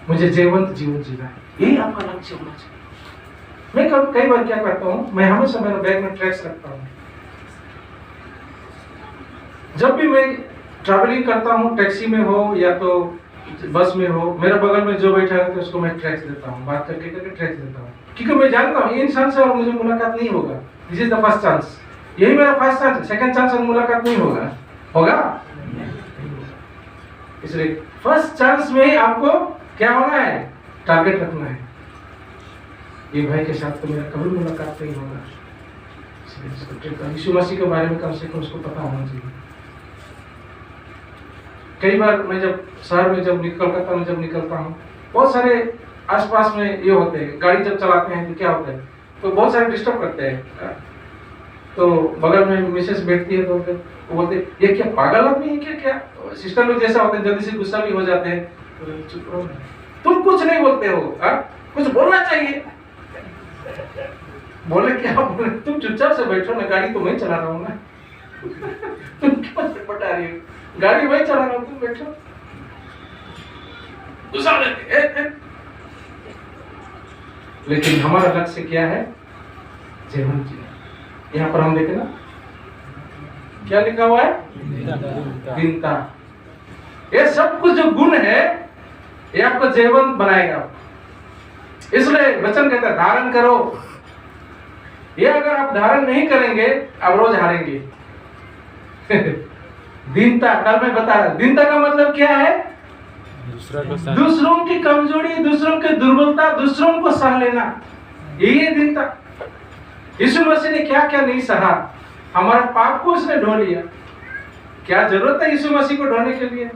मुझे जयवंत जीवन जीना है, यही आपका लक्ष्य होना चाहिए। मैं कई बार क्या करता हूँ, मैं हमेशा मेरे बैग में ट्रैक्स रखता हूँ। जब भी मैं ट्रैवलिंग करता हूँ, टैक्सी में हो या तो बस में हो, मेरे बगल में जो बैठा है तो उसको मैं ट्रैक्स देता हूँ, बात करके ट्रैक्स देता हूँ, क्योंकि मैं जानता हूँ ये इंसान से और मुझे मुलाकात नहीं होगा। This is the first chance, यही मेरा फर्स्ट चांस है, सेकंड चांस और मुलाकात नहीं होगा। इसलिए फर्स्ट चांस में ही आपको क्या होना है? टारगेट रखना है। ये भाई के साथ तो मेरा कभी मुलाकात नहीं होगा, इसलिए यीशु मसीह के बारे में कम से कम उसको पता होना चाहिए। कई बार मैं जब शहर में जब निकलता हूँ, बहुत सारे आसपास में ये होते हैं, गाड़ी जब चलाते हैं तो क्या होता है, तो बहुत सारे डिस्टर्ब करते हैं। तो बगल में मिसेस बैठती है तो वो बोलते ये क्या पागल आदमी है क्या? सिस्टर लोग जैसा होते हैं, जल्दी से गुस्सा भी हो जाते हैं। तुम कुछ नहीं बोलते हो, कुछ बोलना चाहिए। बोले क्या बोले? तुम चुपचाप से बैठो ना, गाड़ी तो मैं चला रहा हूँ ना। तुम क्यों बता रही हो? गाड़ी मैं चला रहा हूँ, तुम बैठो। गुस्सा लेते। लेकिन हमारा लक्ष्य क्या है? जीवन जीना। यहाँ पर हम देखें ना, क्या लिखा हुआ है? दीनता। ये सब कुछ जो गुण है, ये आपको जीवन बनाएगा। इसलिए वचन कहता है धारण करो। ये अगर आप धारण नहीं करेंगे, आप रोज हारेंगे। दीनता, कल मैं बता रहा, दीनता का मतलब क्या है? दूसरों की कमजोरी, दूसरों की दुर्बलता, दूसरों को सह लेना, यही है दीनता। यीशु मसीह ने क्या क्या नहीं सहा, हमारे पाप को उसने ढो लिया। क्या जरूरत है यीशु मसीह को ढोने के लिए?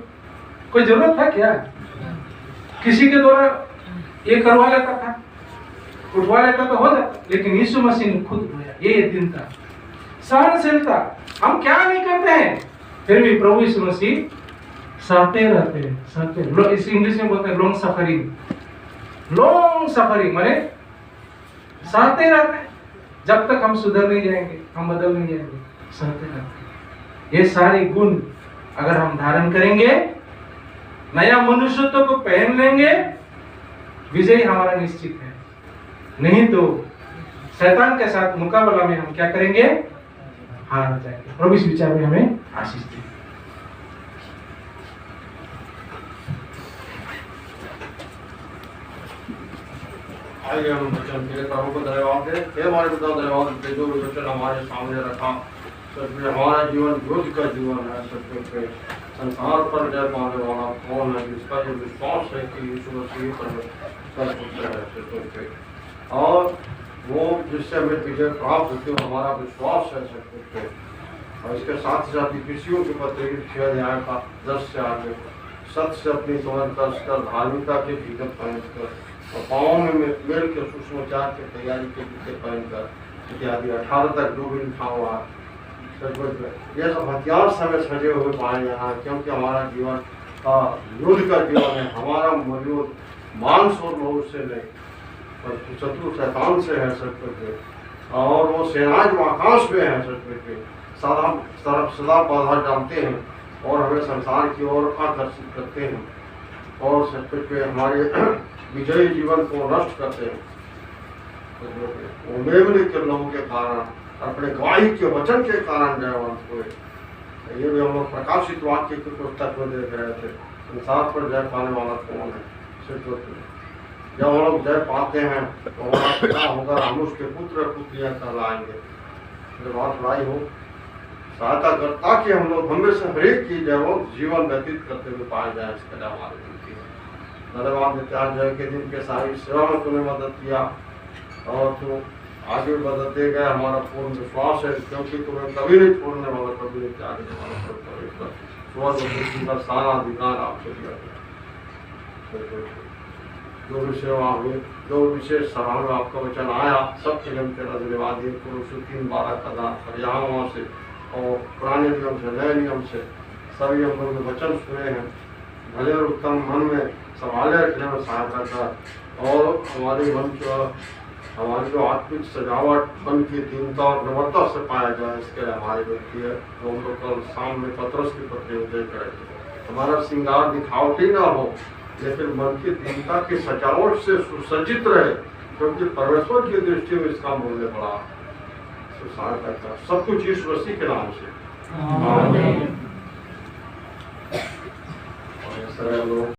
कोई जरूरत था क्या? किसी के द्वारा ये करवा लेता था, उठवा लेता तो हो जाता, लेकिन यीशु मसीह ने खुद ढोया। ये दीनता, सहनशीलता। हम क्या नहीं करते हैं, फिर भी प्रभु यीशु मसीह सहते रहते हैं, सहते। इस इंग्लिश में बोलते हैं लॉन्ग सफरिंग। लॉन्ग सफरिंग माने सहते रहते हैं जब तक हम सुधर नहीं जाएंगे, हम बदल नहीं जाएंगे, सहते रहते हैं। ये सारे गुण अगर हम धारण करेंगे, नया मनुष्यत्व को पहन लेंगे, विजय हमारा निश्चित है। नहीं तो शैतान के साथ मुकाबला में हम क्या करेंगे? हार जाएंगे। प्रभु इस विचार में हमें आशीष दे। आइए हम वचन के प्रभु को धन्यवाद दें। हे हमारे पिता, धन्यवाद दें जो वचन हमारे सामने रखा। सच में हमारा जीवन युद्ध का जीवन है। सच में संसार पर जय पाने वाला कौन है जिसका जो विश्वास है कि यीशु मसीह पर सब कुछ है। सच में और वो जिससे हमें विजय प्राप्त होती है, हमारा विश्वास है। सच में और इसके साथ ही साथ विषयों के पत्र 6 अध्याय का 10 से आगे सत्य से अपनी समझ कर धार्मिकता के भीतर पहनकर और पाँव में मेल के सुसमाचार की तैयारी के जूते पहनकर इत्यादि 18 तक जो भी लिखा हुआ ये सब हथियार समय सजे हुए पाए जाना, क्योंकि हमारा जीवन का युद्ध का जीवन है। हमारा युद्ध मांस और लोग से नहीं, पर शत्रु शैतान से है। सच और वो सेनाएं जो आकाश में है, सच सदा बाधा डालते हैं और हमें संसार की ओर आकर्षित करते हैं और सच पे हमारे विजयी जीवन को नष्ट करते हैं। वो मेमने के लोगों के कारण, अपने गवाही के वचन के कारण जयवंत हुए। ये भी हम लोग प्रकाशित वाक्य की पुस्तक में देख रहे थे, संसार पर जय पाने वाला कौन है? सिर्फ जब हम लोग जय पाते हैं तो हमारा पिता होकर हम उसके पुत्र पुत्रियां कहलाएंगे। जब बात लाई हो सहायता कर, ताकि हम लोग हमेशा हरेक की जयवंत जीवन व्यतीत करते हुए पाए जाए। इसके लिए हमारी विनती है। धन्यवाद देते हैं जय के दिन के सारी सेवा में तूने मदद किया और तू आगे मदद देगा। हमारा पूर्ण विश्वास है, क्योंकि तुम्हें कभी नहीं छोड़ने वाला, कभी नहीं त्यागने वाला। स्वर्ग का सारा अधिकार आपसे दिया गया। जो भी सेवा हुई, जो विशेष सभा में आपका वचन आया, सबके लिए तेरा धन्यवाद। 3:12 का दान हरियाणा से और पुराने नियम से नए नियम से सभी हम लोग वचन सुने हैं। भले और उत्तम मन में संभाले रखने में सहायता कर और हमारे मन को, हमारी जो आत्मिक सजावट मन की दीनता और नम्रता से पाया जाए। इसके लिए हमारी विनती है। तो हम लोग कल शाम में पत्रस की पत्नी करें, हमारा श्रृंगार दिखावटी ना हो, लेकिन मन की दीनता की सजावट से सुसज्जित रहे, क्योंकि परमेश्वर की दृष्टि में इसका मूल्य बड़ा। सहायता कर सब कुछ यीशु मसीह के नाम से। आमीन।